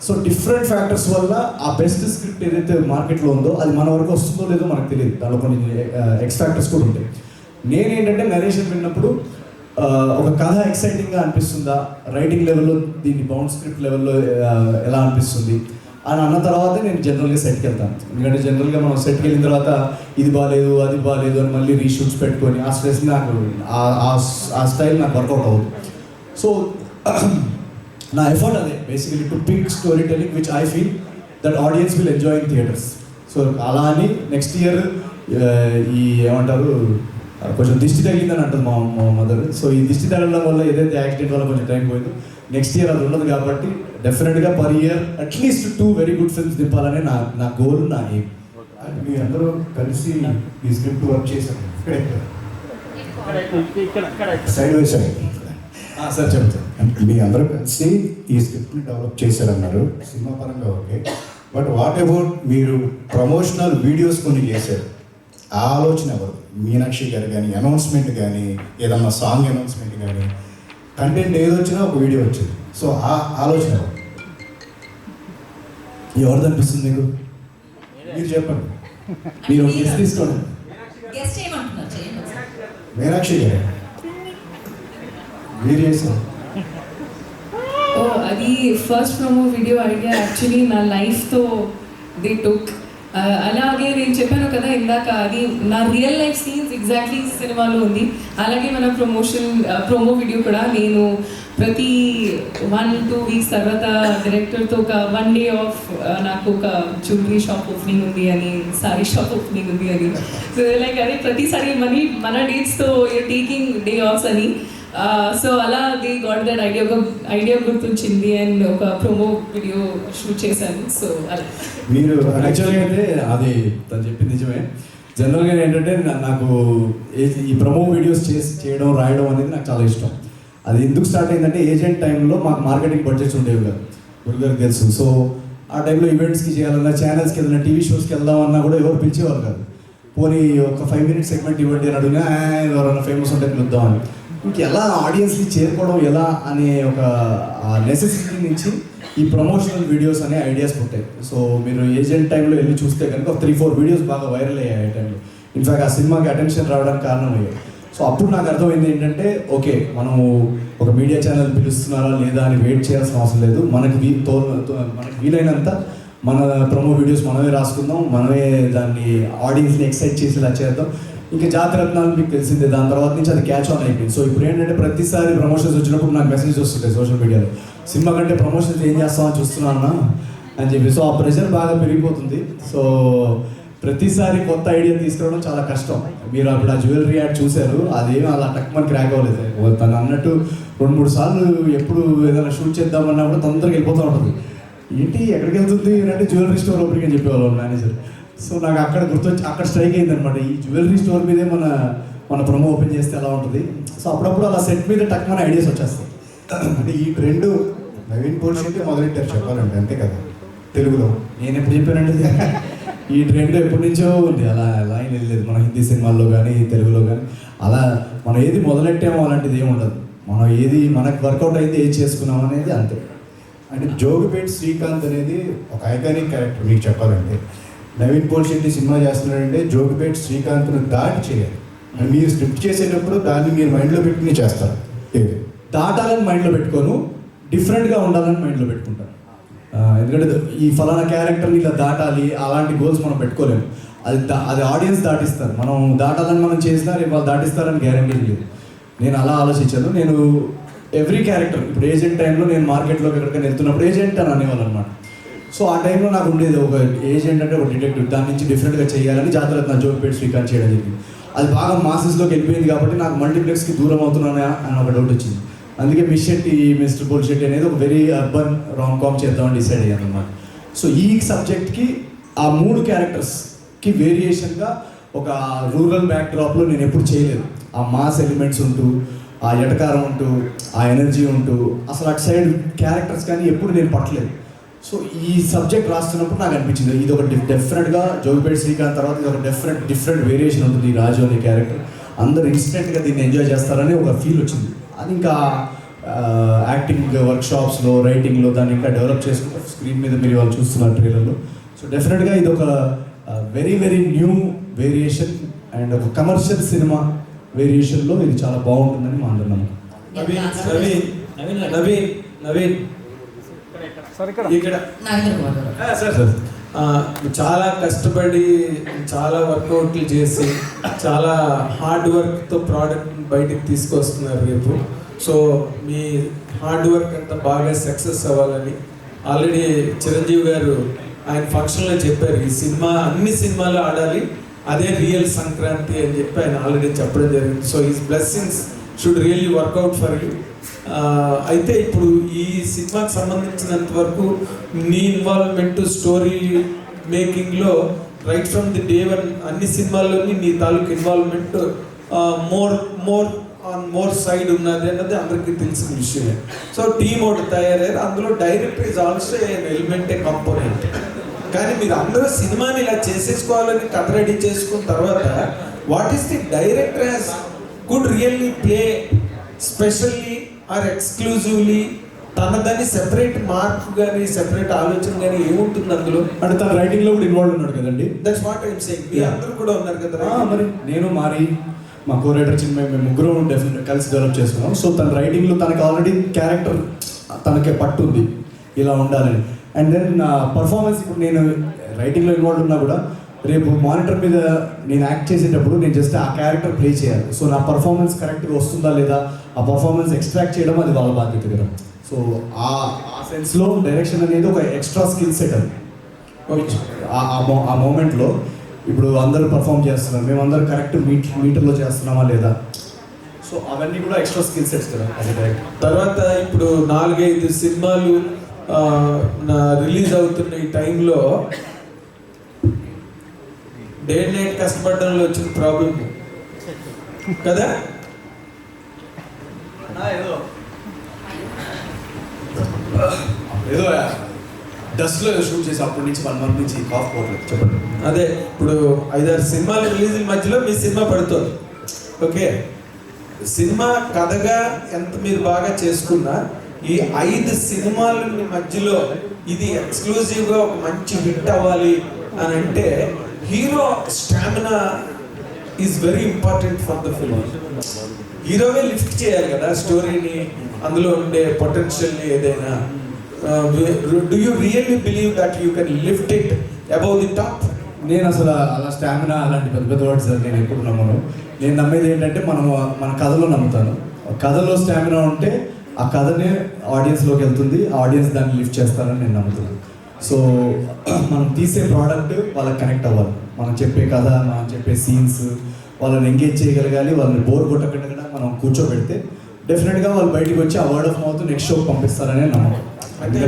సో డిఫరెంట్ ఫ్యాక్టర్స్ వల్ల ఆ బెస్ట్ స్క్రిప్ట్ ఏదైతే మార్కెట్లో ఉందో అది మన వరకు వస్తుందో లేదో మనకు తెలియదు. దానిలో కొన్ని ఎక్స్ ఫ్యాక్టర్స్ కూడా ఉంటాయి. నేనేంటంటే నరేషన్ విన్నప్పుడు ఒక కథ ఎక్సైటింగ్గా అనిపిస్తుందా, రైటింగ్ లెవెల్లో దీన్ని బౌండ్ స్క్రిప్ట్ లెవెల్లో ఎలా అనిపిస్తుంది అని అన్న తర్వాతే నేను జనరల్గా సెట్కి వెళ్తాను. ఎందుకంటే జనరల్గా మనం సెట్కి వెళ్ళిన తర్వాత ఇది బాగాలేదు అది బాగాలేదు అని మళ్ళీ రీషూట్స్ పెట్టుకొని ఆ స్ట్రెస్ నాకు ఆ స్టైల్ నాకు వర్కౌట్ అవ్వదు. సో నా ఎఫర్ట్ అదే basically to pick story telling which I feel that audience will enjoy in theatres. So అలా అని నెక్స్ట్ ఇయర్ ఈ ఏమంటారు కొంచెం దిష్టి తగిలిందని అంటుంది మా మదర్. సో ఈ దిష్టి తగలడం వల్ల ఏదైతే యాక్సిడెంట్ వల్ల కొంచెం టైం పోయిందో నెక్స్ట్ ఇయర్ అది ఉండదు కాబట్టి డెఫినెట్గా per year at least 2 very good films దింపాలనే నా గోల్, నా ఎయిమ్. మీ అందరూ కలిసి ఈ స్క్రిప్ట్ వర్క్ చేశారు సైడ్ బై సైడ్. సార్ చెప్తాను. మీ అందరూ కలిసి ఈ స్క్రిప్ట్ని డెవలప్ చేశారన్నారు, సినిమా పరంగా ఓకే. బట్ వాట్ అబౌట్ మీరు ప్రమోషనల్ వీడియోస్ కొన్ని చేశారు, ఆ ఆలోచన ఎవరు? మీనాక్షి గారు కానీ అనౌన్స్మెంట్ కానీ ఏదన్నా సాంగ్ అనౌన్స్మెంట్ కానీ కంటెంట్ ఏదొచ్చినా ఒక వీడియో వచ్చింది. సో ఆ ఆలోచన ఎవరిది అనిపిస్తుంది మీకు? మీరు చెప్పండి, మీరు గెస్ట్ తీసుకోండి. మీనాక్షి గారు మీరు చేశారు. అది first promo video idea actually నా లైఫ్తో దే టుక్. అలాగే నేను చెప్పాను కదా ఇందాక, అది నా రియల్ లైఫ్ సీన్స్ ఎగ్జాక్ట్లీ సినిమాలో ఉంది. అలాగే మన ప్రోమో వీడియో కూడా నేను ప్రతి 1-2 weeks తర్వాత డైరెక్టర్తో ఒక 1 day ఆఫ్, నాకు ఒక జ్యువెలరీ షాప్ ఓపెనింగ్ ఉంది అని, సారీ షాప్ ఓపెనింగ్ ఉంది అని. సో లైక్ అదే ప్రతిసారి మన డేట్స్తో టేకింగ్ డే ఆఫ్స్ అని. సో అలా దే గాట్ దట్ ఐడియా, ఒక ఐడియా గుర్తొచ్చింది అండ్ ఒక ప్రోమో వీడియో షూట్ చేశాను. సో అలా మీరు యాక్చువల్గా అయితే అది తను చెప్పింది నిజమే. జనరల్గా ఏంటంటే నాకు ఈ ప్రమో వీడియోస్ చేయడం రాయడం అనేది నాకు చాలా ఇష్టం. అది ఎందుకు స్టార్ట్ అయిందంటే ఏజెంట్ టైంలో మాకు మార్కెటింగ్ బడ్జెట్స్ ఉండేవి కాదు, గురుగారికి తెలుసు. సో ఆ టైంలో ఈవెంట్స్కి చేయాలన్నా, ఛానల్స్కి వెళ్ళినా, టీవీ షోస్కి వెళ్దామన్నా కూడా ఎవరు పిలిచేవారు కాదు. పోనీ ఒక 5 minutes సెగ్మెంట్ ఇవ్వండి అని అడిగినా ఎవరైనా ఫేమస్ ఉంటే పిలుద్దామని. ఇంక ఎలా ఆడియన్స్ని చేరుకోవడం ఎలా అనే ఒక నెసెసిటీ నుంచి ఈ ప్రమోషనల్ వీడియోస్ అనే ఐడియాస్ పుట్టాయి. సో మీరు ఏజెంట్ టైంలో వెళ్ళి చూస్తే కనుక 3-4 వీడియోస్ బాగా వైరల్ అయ్యాయి ఆ టైంలో. ఇన్ఫ్యాక్ట్ ఆ సినిమాకి అటెన్షన్ రావడానికి కారణం అయ్యాయి. సో అప్పుడు నాకు అర్థమైంది ఏంటంటే ఓకే, మనము ఒక మీడియా ఛానల్ పిలుస్తున్నారా లేదా అని వెయిట్ చేయాల్సిన అవసరం లేదు. మనకి వీలైనంత మన ప్రమో వీడియోస్ మనమే రాసుకుందాం, మనమే దాన్ని ఆడియన్స్ని ఎక్సైట్ చేసేలా చేద్దాం. ఇంకా జాతిరత్నాలు మీకు తెలిసిందే, దాని తర్వాత నుంచి అది క్యాచ్ ఆన్ అయిపోయింది. సో ఇప్పుడు ఏంటంటే ప్రతిసారి ప్రమోషన్స్ వచ్చినప్పుడు నాకు మెసేజ్ వస్తుంటాయి సోషల్ మీడియాలో, సినిమా కంటే ప్రమోషన్స్ ఏం చేస్తామని చూస్తున్నాను అని చెప్పి. సో ఆ ప్రెషర్ బాగా పెరిగిపోతుంది. సో ప్రతిసారి కొత్త ఐడియా తీసుకురావడం చాలా కష్టం. మీరు అప్పుడు ఆ జ్యువెలరీ యాడ్ చూశారు, అదేమీ అలా టక్మని క్రాక్ అవ్వలేదు. తను అన్నట్టు 2-3 సార్లు ఎప్పుడు ఏదైనా షూట్ చేద్దామన్నా కూడా తొందరగా వెళ్ళిపోతూ ఉంటుంది. ఏంటి ఎక్కడికి వెళ్తుంది అంటే జ్యువెలరీ స్టోర్ ఓపెనింగ్ అని చెప్పేవాళ్ళు మేనేజర్. సో నాకు అక్కడ గుర్తొచ్చి అక్కడ స్ట్రైక్ అయింది అనమాట, ఈ జ్యువెలరీ స్టోర్ మీదే మన ప్రమో ఓపెన్ చేస్తే ఎలా ఉంటుంది. సో అప్పుడప్పుడు అలా సెట్ మీద టక్మని ఐడియాస్ వచ్చేస్తాయి. అంటే ఈ ట్రెండ్ నవీన్ పోల్షెట్టి మొదలెట్టారు చెప్పాలంటే, అంతే కదా తెలుగులో. నేను ఎప్పుడు చెప్పానంటే ఈ ట్రెండ్ ఎప్పటి నుంచో ఉంది, అలా లైన్ వెళ్ళలేదు. మన హిందీ సినిమాల్లో కానీ తెలుగులో కానీ అలా మనం ఏది మొదలెట్టామో అలాంటిది ఏమి ఉండదు. మనం ఏది మనకు వర్కౌట్ అయితే ఏది చేసుకున్నాం అనేది అంతే. అంటే జోగిపేట్ శ్రీకాంత్ అనేది ఒక ఐకానిక్ క్యారెక్టర్. మీకు చెప్పాలంటే నవీన్ పోల్షెట్టి సినిమా చేస్తున్నాడంటే జోగిపేట్ శ్రీకాంత్ను దాటి చేయాలి. అండ్ మీరు స్క్రిప్ట్ చేసేటప్పుడు దాన్ని మీరు మైండ్లో పెట్టుకుని చేస్తారు. దాటాలని మైండ్లో పెట్టుకోను, డిఫరెంట్గా ఉండాలని మైండ్లో పెట్టుకుంటాను. ఎందుకంటే ఈ ఫలానా క్యారెక్టర్ని ఇలా దాటాలి అలాంటి గోల్స్ మనం పెట్టుకోలేము. అది ఆడియన్స్ దాటిస్తారు. మనం దాటాలని మనం చేసినా రేపు వాళ్ళు దాటిస్తారని గ్యారంటీ లేదు. నేను అలా ఆలోచించాను. నేను ఎవ్రీ క్యారెక్టర్, ఇప్పుడు ఏజెంట్ టైంలో నేను మార్కెట్లోకి ఎక్కడికైనా వెళ్తున్నప్పుడు ఏజెంట్ అని అనేవాళ్ళు అనమాట. సో ఆ టైంలో నాకు ఉండేది ఒక ఏజెంట్ అంటే ఒక డిటెక్టివ్, దాని నుంచి డిఫరెంట్గా చేయాలని జాతరత్న జోగిపేట్ శ్రీకాంత్ చేయడం జరిగింది. అది బాగా మాసెస్లోకి వెళ్ళిపోయింది కాబట్టి నాకు మల్టీప్లెక్స్కి దూరం అవుతున్నానా అని ఒక డౌట్ వచ్చింది. అందుకే మిస్టర్ పోల్షెట్టి అనేది ఒక వెరీ అర్బన్ రామ్ కామ్ చేద్దామని డిసైడ్ అయ్యాను అనమాట. సో ఈ సబ్జెక్ట్కి ఆ 3 క్యారెక్టర్స్కి వేరియేషన్గా ఒక రూరల్ బ్యాక్డ్రాప్లో నేను ఎప్పుడు చేయలేదు. ఆ మాస్ ఎలిమెంట్స్ ఉంటూ, ఆ ఎటకారం ఉంటూ, ఆ ఎనర్జీ ఉంటూ, అసలు అటు సైడ్ క్యారెక్టర్స్ కానీ ఎప్పుడు నేను పట్టలేదు. సో ఈ సబ్జెక్ట్ రాస్తున్నప్పుడు నాకు అనిపించింది ఇది ఒక డెఫినెట్గా జోగిపేట్ శ్రీకాంత్ తర్వాత ఇది ఒక డిఫరెంట్ వేరియేషన్ ఉంటుంది ఈ రాజు అనే క్యారెక్టర్. అందరూ ఇన్స్టెంట్గా దీన్ని ఎంజాయ్ చేస్తారని ఒక ఫీల్ వచ్చింది. అది ఇంకా యాక్టింగ్ వర్క్షాప్స్లో, రైటింగ్లో దాన్ని ఇంకా డెవలప్ చేసుకుంటూ స్క్రీన్ మీద మీరు వాళ్ళు చూస్తున్నారు ట్రైలర్లో. సో డెఫినెట్గా ఇది ఒక వెరీ న్యూ వేరియేషన్ అండ్ ఒక కమర్షియల్ సినిమా వేరియేషన్లో ఇది చాలా బాగుంటుందని మా అందరం నమ్మకం. నవీన్ ఇక్కడ చాలా కష్టపడి చాలా వర్కౌట్లు చేసి చాలా హార్డ్ వర్క్తో ప్రోడక్ట్ బయటికి తీసుకొస్తున్నారు రేపు. సో మీ హార్డ్ వర్క్ అంతా బాగా సక్సెస్ అవ్వాలని ఆల్రెడీ చిరంజీవి గారు ఆయన ఫంక్షన్లో చెప్పారు, ఈ సినిమా అన్ని సినిమాలు ఆడాలి, అదే రియల్ సంక్రాంతి అని చెప్పి ఆయన ఆల్రెడీ చెప్పడం జరిగింది. So his blessings should really work out for you. అయితే ఇప్పుడు ఈ సినిమాకి సంబంధించినంత వరకు నీ ఇన్వాల్వ్మెంట్ స్టోరీ మేకింగ్లో right from the day one అన్ని సినిమాల్లోని నీ తాలూకు ఇన్వాల్వ్మెంట్ మోర్ సైడ్ ఉన్నది అన్నది అందరికీ తెలిసిన విషయమే. సో టీమ్ ఒకటి తయారయ్యారు, అందులో director is also element A component. కానీ మీరు అందరూ సినిమాని ఇలా చేసేసుకోవాలని కథ రెడీ చేసుకున్న తర్వాత what is the director has could really play specially or exclusively తనదని సెపరేట్ మార్క్ కానీ సెపరేట్ ఆలోచన కానీ ఏముంటుంది అందులో? అంటే తన రైటింగ్లో కూడా ఇన్వాల్వ్ ఉన్నాడు కదండి. That's what I'm saying. మీ అందరూ కూడా ఉన్నారు కదా. మరి నేను మా కో రైటర్ చిన్మయి మేము ముగ్గురు డెఫినెట్ కలిసి డెవలప్ చేసుకున్నాం. సో తన రైటింగ్లో తనకి ఆల్రెడీ క్యారెక్టర్ తనకే పట్టుంది ఇలా ఉండాలని. అండ్ దెన్ పర్ఫార్మెన్స్ ఇప్పుడు నేను రైటింగ్లో ఇన్వాల్వ్ ఉన్నా కూడా రేపు మానిటర్ మీద నేను యాక్ట్ చేసేటప్పుడు నేను జస్ట్ ఆ క్యారెక్టర్ ప్లే చేయాలి. సో నా పర్ఫార్మెన్స్ కరెక్ట్గా వస్తుందా లేదా, ఆ పర్ఫార్మెన్స్ ఎక్స్ట్రాక్ట్ చేయడం అది వాళ్ళ బాధ్యత కదా. సో ఆ సెన్స్లో డైరెక్షన్ అనేది ఒక ఎక్స్ట్రా స్కిల్ సెట్ అది. ఆ మూమెంట్లో ఇప్పుడు అందరూ పర్ఫామ్ చేస్తున్నారు, మేమందరూ కరెక్ట్ మీటర్లో చేస్తున్నామా లేదా, సో అవన్నీ కూడా ఎక్స్ట్రా స్కిల్ సెట్స్ కదా అది డైరెక్ట్. తర్వాత ఇప్పుడు 4-5 సినిమాలు రిలీజ్ అవుతున్న ఈ టైంలో డే అండ్ నైట్ కష్టపడడంలో వచ్చిన ప్రాబ్లం కదా. ఏదో డస్ట్లో షూట్ చేసి అప్పటి నుంచి 1 month నుంచి కాఫ్ పోవట్లేదు. చెప్పండి. అదే ఇప్పుడు 5-6 సినిమాలు రిలీజ్ మధ్యలో మీ సినిమా పడుతుంది. ఓకే, సినిమా కథగా ఎంత మీరు బాగా చేసుకున్నా ఈ 5 సినిమాల మధ్యలో ఇది ఎక్స్క్లూజివ్గా ఒక మంచి హిట్ అవ్వాలి అని అంటే hero stamina is very important for the film. హీరోవే లిఫ్ట్ చేయాలి కదా స్టోరీని, అందులో ఉండే పొటెన్షియల్ని ఏదైనా. Do you really believe that you can lift it above the top? నేను అసలు అలా స్టామినా అలాంటి పెద్ద వర్డ్స్ నేను ఎప్పుడు నమ్మను. నేను నమ్మేది ఏంటంటే మన కథలో నమ్ముతాను. కథలో స్టామినా ఉంటే ఆ కథనే ఆడియన్స్లోకి వెళ్తుంది, ఆడియన్స్ దాన్ని లిఫ్ట్ చేస్తారని నేను నమ్ముతున్నాను. సో మనం తీసే ప్రోడక్ట్ వాళ్ళకి కనెక్ట్ అవ్వాలి. మనం చెప్పే కథ, మనం చెప్పే సీన్స్ వాళ్ళని ఎంగేజ్ చేయగలగాలి. వాళ్ళని బోర్ కొట్టకుండా మనం కూర్చోబెడితే డెఫినెట్గా వాళ్ళు బయటకు వచ్చి ఆ వర్డ్ ఆఫ్ మౌత్ నెక్స్ట్ షోకి పంపిస్తారనే నమ్మకం. అంటే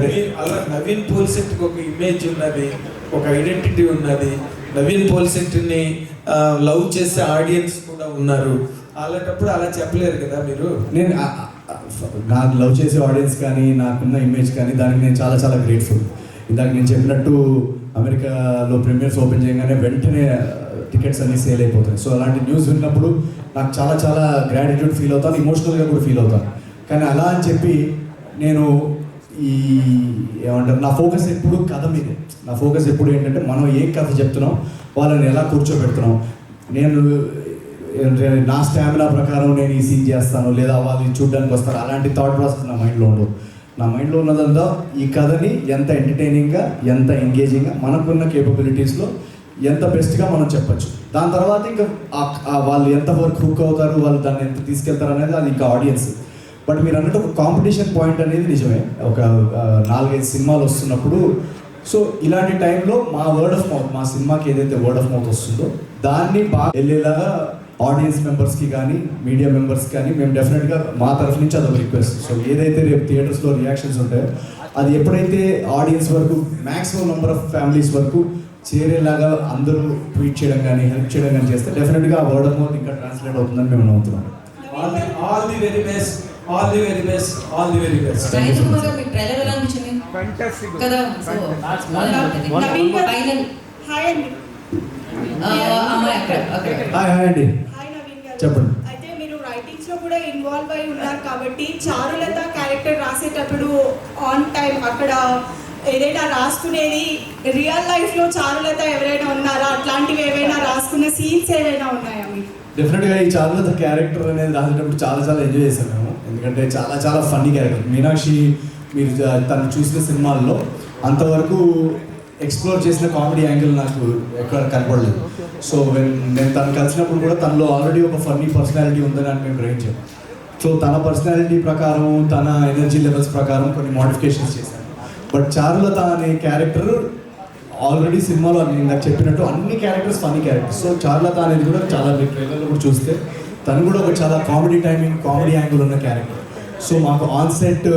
అలా నవీన్ పోల్శెట్టికి ఒక ఇమేజ్ ఉన్నది, ఒక ఐడెంటిటీ ఉన్నది. నవీన్ పోల్శెట్టిని లవ్ చేసే ఆడియన్స్ కూడా ఉన్నారు. అలాంటప్పుడు అలా చెప్పలేరు కదా మీరు. నేను నాకు లవ్ చేసే ఆడియన్స్ కానీ నాకున్న ఇమేజ్ కానీ దానికి నేను చాలా చాలా గ్రేట్ఫుల్. ఇందాక నేను చెప్పినట్టు అమెరికాలో ప్రీమియర్స్ ఓపెన్ చేయగానే వెంటనే టికెట్స్ అన్నీ సేల్ అయిపోతాయి. సో అలాంటి న్యూస్ విన్నప్పుడు నాకు చాలా చాలా గ్రాటిట్యూడ్ ఫీల్ అవుతాను, ఇమోషనల్గా కూడా ఫీల్ అవుతాను. కానీ అలా అని చెప్పి నేను ఈ ఏమంటారు, నా ఫోకస్ ఎప్పుడు కథ మీదే. నా ఫోకస్ ఎప్పుడు ఏంటంటే మనం ఏ కథ చెప్తున్నాం, వాళ్ళని ఎలా కూర్చోబెడుతున్నాం. నేను నా స్టామినా ప్రకారం నేను ఈ సీన్ చేస్తాను లేదా వాళ్ళు చూడడానికి వస్తారు, అలాంటి థాట్ ప్రాసెస్ నా మైండ్లో ఉండవు. నా మైండ్లో ఉన్నదంతా ఈ కథని ఎంత ఎంటర్టైనింగ్గా, ఎంత ఎంగేజింగ్గా, మనకున్న కేపబిలిటీస్లో ఎంత బెస్ట్గా మనం చెప్పచ్చు. దాని తర్వాత ఇంకా వాళ్ళు ఎంతవరకు హుక్ అవుతారు, వాళ్ళు దాన్ని ఎంత తీసుకెళ్తారు అనేది అది ఇంకా ఆడియన్స్. బట్ మీరు అన్నట్టు ఒక కాంపిటీషన్ పాయింట్ అనేది నిజమే. ఒక 4-5 సినిమాలు వస్తున్నప్పుడు సో ఇలాంటి టైంలో మా వర్డ్ ఆఫ్ మౌత్, మా సినిమాకి ఏదైతే వర్డ్ ఆఫ్ మౌత్ వస్తుందో దాన్ని బాగా వెళ్ళేలాగా ఆడియన్స్ మెంబర్స్కి కానీ మీడియా మెంబర్స్కి కానీ మేము డెఫినెట్గా మా తరఫు నుంచి అదొక రిక్వెస్ట్. సో ఏదైతే రేపు థియేటర్స్లో రియాక్షన్స్ ఉంటాయో అది ఎప్పుడైతే ఆడియన్స్ వరకు మ్యాక్సిమం నెంబర్ ఆఫ్ ఫ్యామిలీస్ వరకు చేరేలాగా అందరూ ట్వీట్ చేయడం కానీ హెల్ప్ చేయడం కానీ చేస్తే డెఫినెట్గా ఆ వర్డ్ ఆఫ్ మౌత్ ఇంకా ట్రాన్స్లేట్ అవుతుందని మేము నమ్ముతున్నాం. All the very best, all the very best, all the very best. మీకు ట్రైలర్ ఎలా అనిపించింది కదా? సో ఫైనల్ హాయ్ అండి. అమ్మాయి అక్కడ హాయ్ అండి, హాయ్ నవీన్ గారు. చెప్పండి. అయితే మీరు రైటింగ్స్ లో కూడా ఇన్వాల్వ్ అయి ఉన్నారు కాబట్టి చారులత క్యారెక్టర్ రాసేటప్పుడు ఆన్ టైం అక్కడ ఏదైనా రాసుకునేది రియల్ లైఫ్ లో చారులత ఎవరైనా ఉన్నారా, అట్లాంటివి ఏవైనా రాసుకునే సీన్స్ ఏవైనా ఉన్నాయా మీకు? డెఫినెట్గా ఈ చారులత క్యారెక్టర్ అనేది రాసేటప్పుడు చాలా చాలా ఎంజాయ్ చేశాను మేము. ఎందుకంటే చాలా చాలా ఫన్నీ క్యారెక్టర్. మీనాక్షి మీరు తను చూసిన సినిమాల్లో అంతవరకు ఎక్స్ప్లోర్ చేసిన కామెడీ యాంగిల్ నాకు ఎక్కడ కనపడలేదు. సో నేను తను కలిసినప్పుడు కూడా తనలో ఆల్రెడీ ఒక ఫన్నీ పర్సనాలిటీ ఉందని అని మేము గ్రహించాం. సో తన పర్సనాలిటీ ప్రకారం, తన ఎనర్జీ లెవెల్స్ ప్రకారం కొన్ని మోడిఫికేషన్స్ చేశాను. బట్ చారులత అనే క్యారెక్టర్ ఆల్రెడీ సినిమాలో నేను నాకు చెప్పినట్టు అన్ని characters funny characters. So Charulata అనేది కూడా చాలా మీరు ట్రైలర్లో కూడా చూస్తే తను కూడా ఒక చాలా కామెడీ టైమింగ్, కామెడీ యాంగిల్ ఉన్న క్యారెక్టర్. సో మాకు ఆన్ సెట్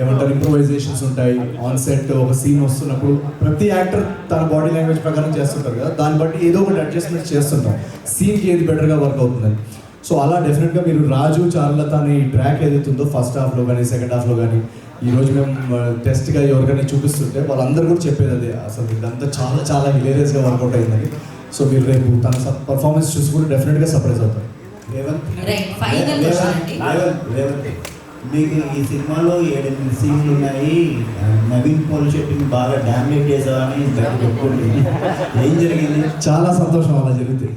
ఏమంటారు ఇంప్రూవైజేషన్స్ ఉంటాయి. ఆన్ సెట్ ఒక సీన్ వస్తున్నప్పుడు ప్రతి యాక్టర్ తన బాడీ లాంగ్వేజ్ ప్రకారం చేస్తుంటారు కదా, దాన్ని బట్టి ఏదో ఒకటి అడ్జస్ట్మెంట్ చేస్తుంటాం సీన్కి ఏది బెటర్గా వర్క్ అవుతుందని. సో అలా డెఫినెట్గా మీరు రాజు చారులత అనే ఈ ట్రాక్ ఏదైతే ఉందో ఫస్ట్ హాఫ్లో కానీ సెకండ్ హాఫ్లో కానీ ఈరోజు మేము టెస్ట్గా ఎవరికైనా చూపిస్తుంటే వాళ్ళందరూ కూడా చెప్పేది అదే, అసలు ఇదంతా చాలా చాలా హిలేరియస్గా వర్కౌట్ అయిందని. సో మీరు రేపు తన పర్ఫార్మెన్స్ చూసి కూడా డెఫినెట్గా సర్ప్రైజ్ అవుతారు. మీకు ఈ సినిమాలో 7-8 సీన్లు ఉన్నాయి. నవీన్ పోలిశెట్టిని బాగా డామినేట్ చేసావని చెప్పుకోండి, ఏం జరిగింది? చాలా సంతోషం అలా జరిగితే.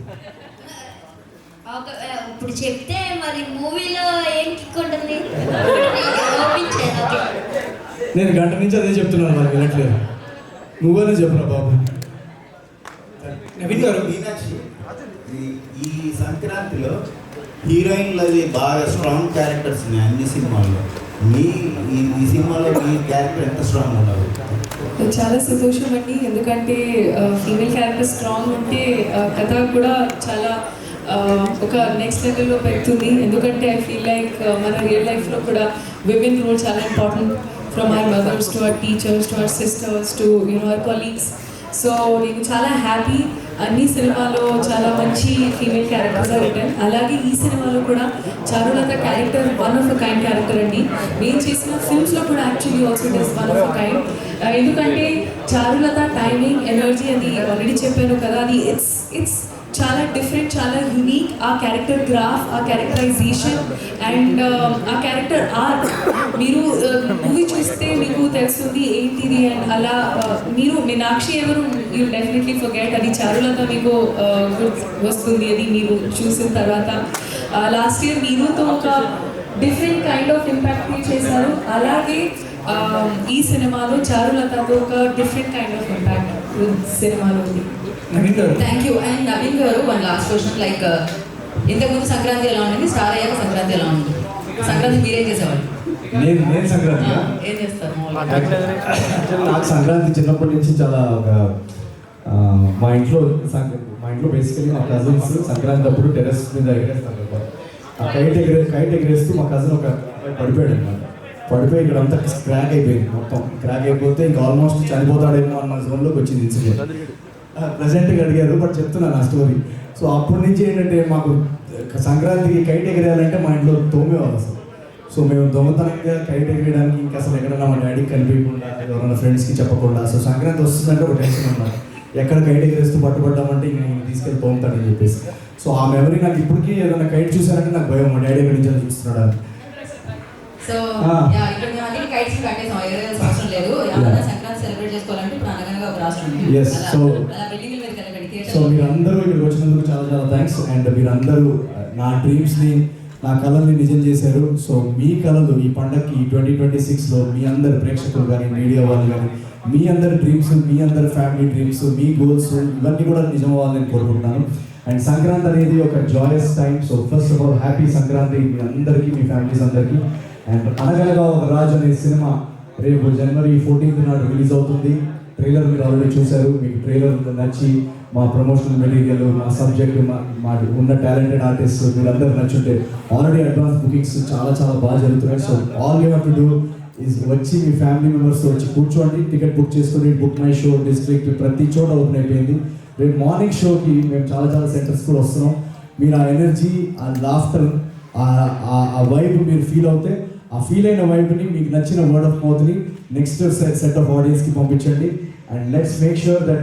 ఇప్పుడు చెప్తే మరి మూవీలో ఏం కిక్ ఉంటుంది? నేను గంట నుంచి అదే చెప్తున్నాను, మరి వినట్లేదు. నువ్వనే చెప్పురా బాబు. నవీన్ గారు, ఈ సంక్రాంతిలో హీరోయిన్లది బాగా స్ట్రాంగ్ క్యారెక్టర్స్ ఉన్నాయి అన్ని సినిమాల్లో. ఈ సినిమాలో మీ క్యారెక్టర్ ఎంత స్ట్రాంగ్ ఉన్నారు? చాలా సంతోషం అండి, ఎందుకంటే ఫీమేల్ క్యారెక్టర్ స్ట్రాంగ్ ఉంటే కథ కూడా చాలా ఒక నెక్స్ట్ లెవెల్లో పెడుతుంది. ఎందుకంటే ఐ ఫీల్ లైక్ మన రియల్ లైఫ్లో కూడా విమెన్ రోల్ చాలా important, from our mothers to our teachers to our sisters to our colleagues. So నేను చాలా హ్యాపీ అన్ని సినిమాలో చాలా మంచి ఫీమేల్ క్యారెక్టర్స్ రిటర్న్. అలాగే ఈ సినిమాలో కూడా Charulata character one of a kind character అండి. నేను చేసిన ఫిల్మ్స్లో కూడా actually also it is one of a kind. ఎందుకంటే చారులత టైమింగ్, ఎనర్జీ అది ఆల్రెడీ చెప్పాను కదా, అది ఇట్స్ చాలా డిఫరెంట్, చాలా యూనిక్. ఆ క్యారెక్టర్ గ్రాఫ్, ఆ క్యారెక్టరైజేషన్ అండ్ ఆ క్యారెక్టర్ ఆర్ట్ మీరు మూవీ చూస్తే మీకు తెలుస్తుంది ఏంటిది. అండ్ అలా మీరు మీనాక్షి ఎవరు యూ డెఫినెట్లీ ఫర్గెట్, అది చారులత మీకు వస్తుంది అది మీరు చూసిన తర్వాత. లాస్ట్ ఇయర్ మీరుతో ఒక డిఫరెంట్ కైండ్ ఆఫ్ ఇంపాక్ట్ చేశారు. అలాగే ఈ సినిమాలో చారులతతో ఒక డిఫరెంట్ కైండ్ ఆఫ్ ఇంపాక్ట్ సినిమాలో ఉంది. Thank you. అండ్ నవీన్ గారు, వన్ లాస్ట్ క్వశ్చన్. లైక్ ఇంతకుముందు సంక్రాంతి ఎలా ఉండేది, స్టార్ అయ్యాక సంక్రాంతి ఎలా ఉంది? సంక్రాంతి మీరేం చేసేవాళ్ళు? నేను సంక్రాంతి ఏం చేస్తారు? నాకు సంక్రాంతి చిన్నప్పటి నుంచి చాలా ఒక మా ఇంట్లో బేసికలీ మా కజిన్స్ సంక్రాంతి అప్పుడు టెర్రస్ మీద ఎగరేస్తారు కదా, ఆ కైట్ ఎగరేస్తూ మా కజిన్ ఒక పడిపోయాడు అనమాట. పడిపోయి ఇక్కడ అంతా క్రాక్ అయిపోయింది, మొత్తం క్రాక్ అయిపోతే ఇంకా ఆల్మోస్ట్ చనిపోతాడేమో అన్న జోన్లోకి వచ్చింది ఇన్సిడెంట్. ప్రజెంట్గా అడిగారు, బట్ చెప్తున్నాను ఆ స్టోరీ. సో అప్పటి నుంచి ఏంటంటే మాకు సంక్రాంతికి కైట్ ఎగరేయాలంటే మా ఇంట్లో తోమేవాళ్ళు అసలు. సో మేము దొంగతనంగా కైట్ ఎగరేయడానికి ఇంకా అసలు ఎక్కడన్నా మా డాడీకి కనిపించకుండా ఎవరైనా ఫ్రెండ్స్కి చెప్పకుండా సో సంక్రాంతి వస్తుందంటే ఒక టెన్షన్ ఉన్నారు ఎక్కడ కైట్ ఎగరేస్తూ పట్టుబడ్డామంటే ఇంకా నేను తీసుకెళ్ళి తోముతాడని చెప్పేసి సో ఆ మెమరీ నాకు ఇప్పటికీ ఏదైనా కైట్ చూసారంటే నాకు భయం మా డాడీ ఎక్కడి నుంచి చూస్తున్నాడు అని. సో ఇక్కడ మేము అన్ని కైట్స్ కట్టేసాం ఎగరేయాల్సిన అవసరం లేదు ఎవరైనా సంక్రాంతి సెలబ్రేట్ చేసుకోవాలంటే ఇప్పుడు అనగనగా ఒక రాష్ట్రం ఉంది. Yes, so- అలా బిల్డింగ్ మీద వెళ్ళండి సో మీరందరూ ఇక్కడికి వచ్చినందుకు చాలా చాలా థ్యాంక్స్ అండ్ మీరందరూ నా డ్రీమ్స్ని నా కళల్ని నిజం చేశారు. సో మీ కళలు ఈ పండగకి 2026లో మీ అందరి ప్రేక్షకులు కానీ మీడియా వాళ్ళు కానీ మీ అందరి డ్రీమ్స్ మీ అందరి ఫ్యామిలీ డ్రీమ్స్ మీ గోల్స్ ఇవన్నీ కూడా నిజం అవ్వాలని కోరుకుంటున్నాను. అండ్ సంక్రాంతి అనేది ఒక joyous time. So first of all happy Sankranti మీ అందరికీ మీ ఫ్యామిలీస్ అందరికీ. అండ్ అనగనగా ఒక రాజు అనే సినిమా రేపు January 14th నాడు రిలీజ్ అవుతుంది. ట్రైలర్ మీరు ఆల్రెడీ చూశారు. మీకు ట్రైలర్ నచ్చి మా ప్రమోషనల్ మెటీరియల్ మా సబ్జెక్ట్ మా ఉన్న టాలెంటెడ్ ఆర్టిస్ట్ మీరందరూ నచ్చుంటే ఆల్రెడీ అడ్వాన్స్ బుకింగ్స్ చాలా చాలా బాగా జరుగుతున్నాయి. So all you have to do is వచ్చి మీ ఫ్యామిలీ మెంబర్స్తో వచ్చి కూర్చోండి, టికెట్ బుక్ చేసుకొని బుక్ మై షో డిస్ట్రిక్ట్ ప్రతి చోట ఓపెన్ అయిపోయింది. రేపు మార్నింగ్ షోకి మేము చాలా చాలా సెంటర్స్ కూడా వస్తున్నాం. మీరు ఆ ఎనర్జీ ఆ లాఫ్టర్ ఆ వైబ్ మీరు ఫీల్ అవుతే ఆ ఫీల్ అయిన వైబ్ని మీకు నచ్చిన వర్డ్ ఆఫ్ మౌత్ని నెక్స్ట్ సెట్ ఆఫ్ ఆడియన్స్కి పంపించండి. And let's make sure that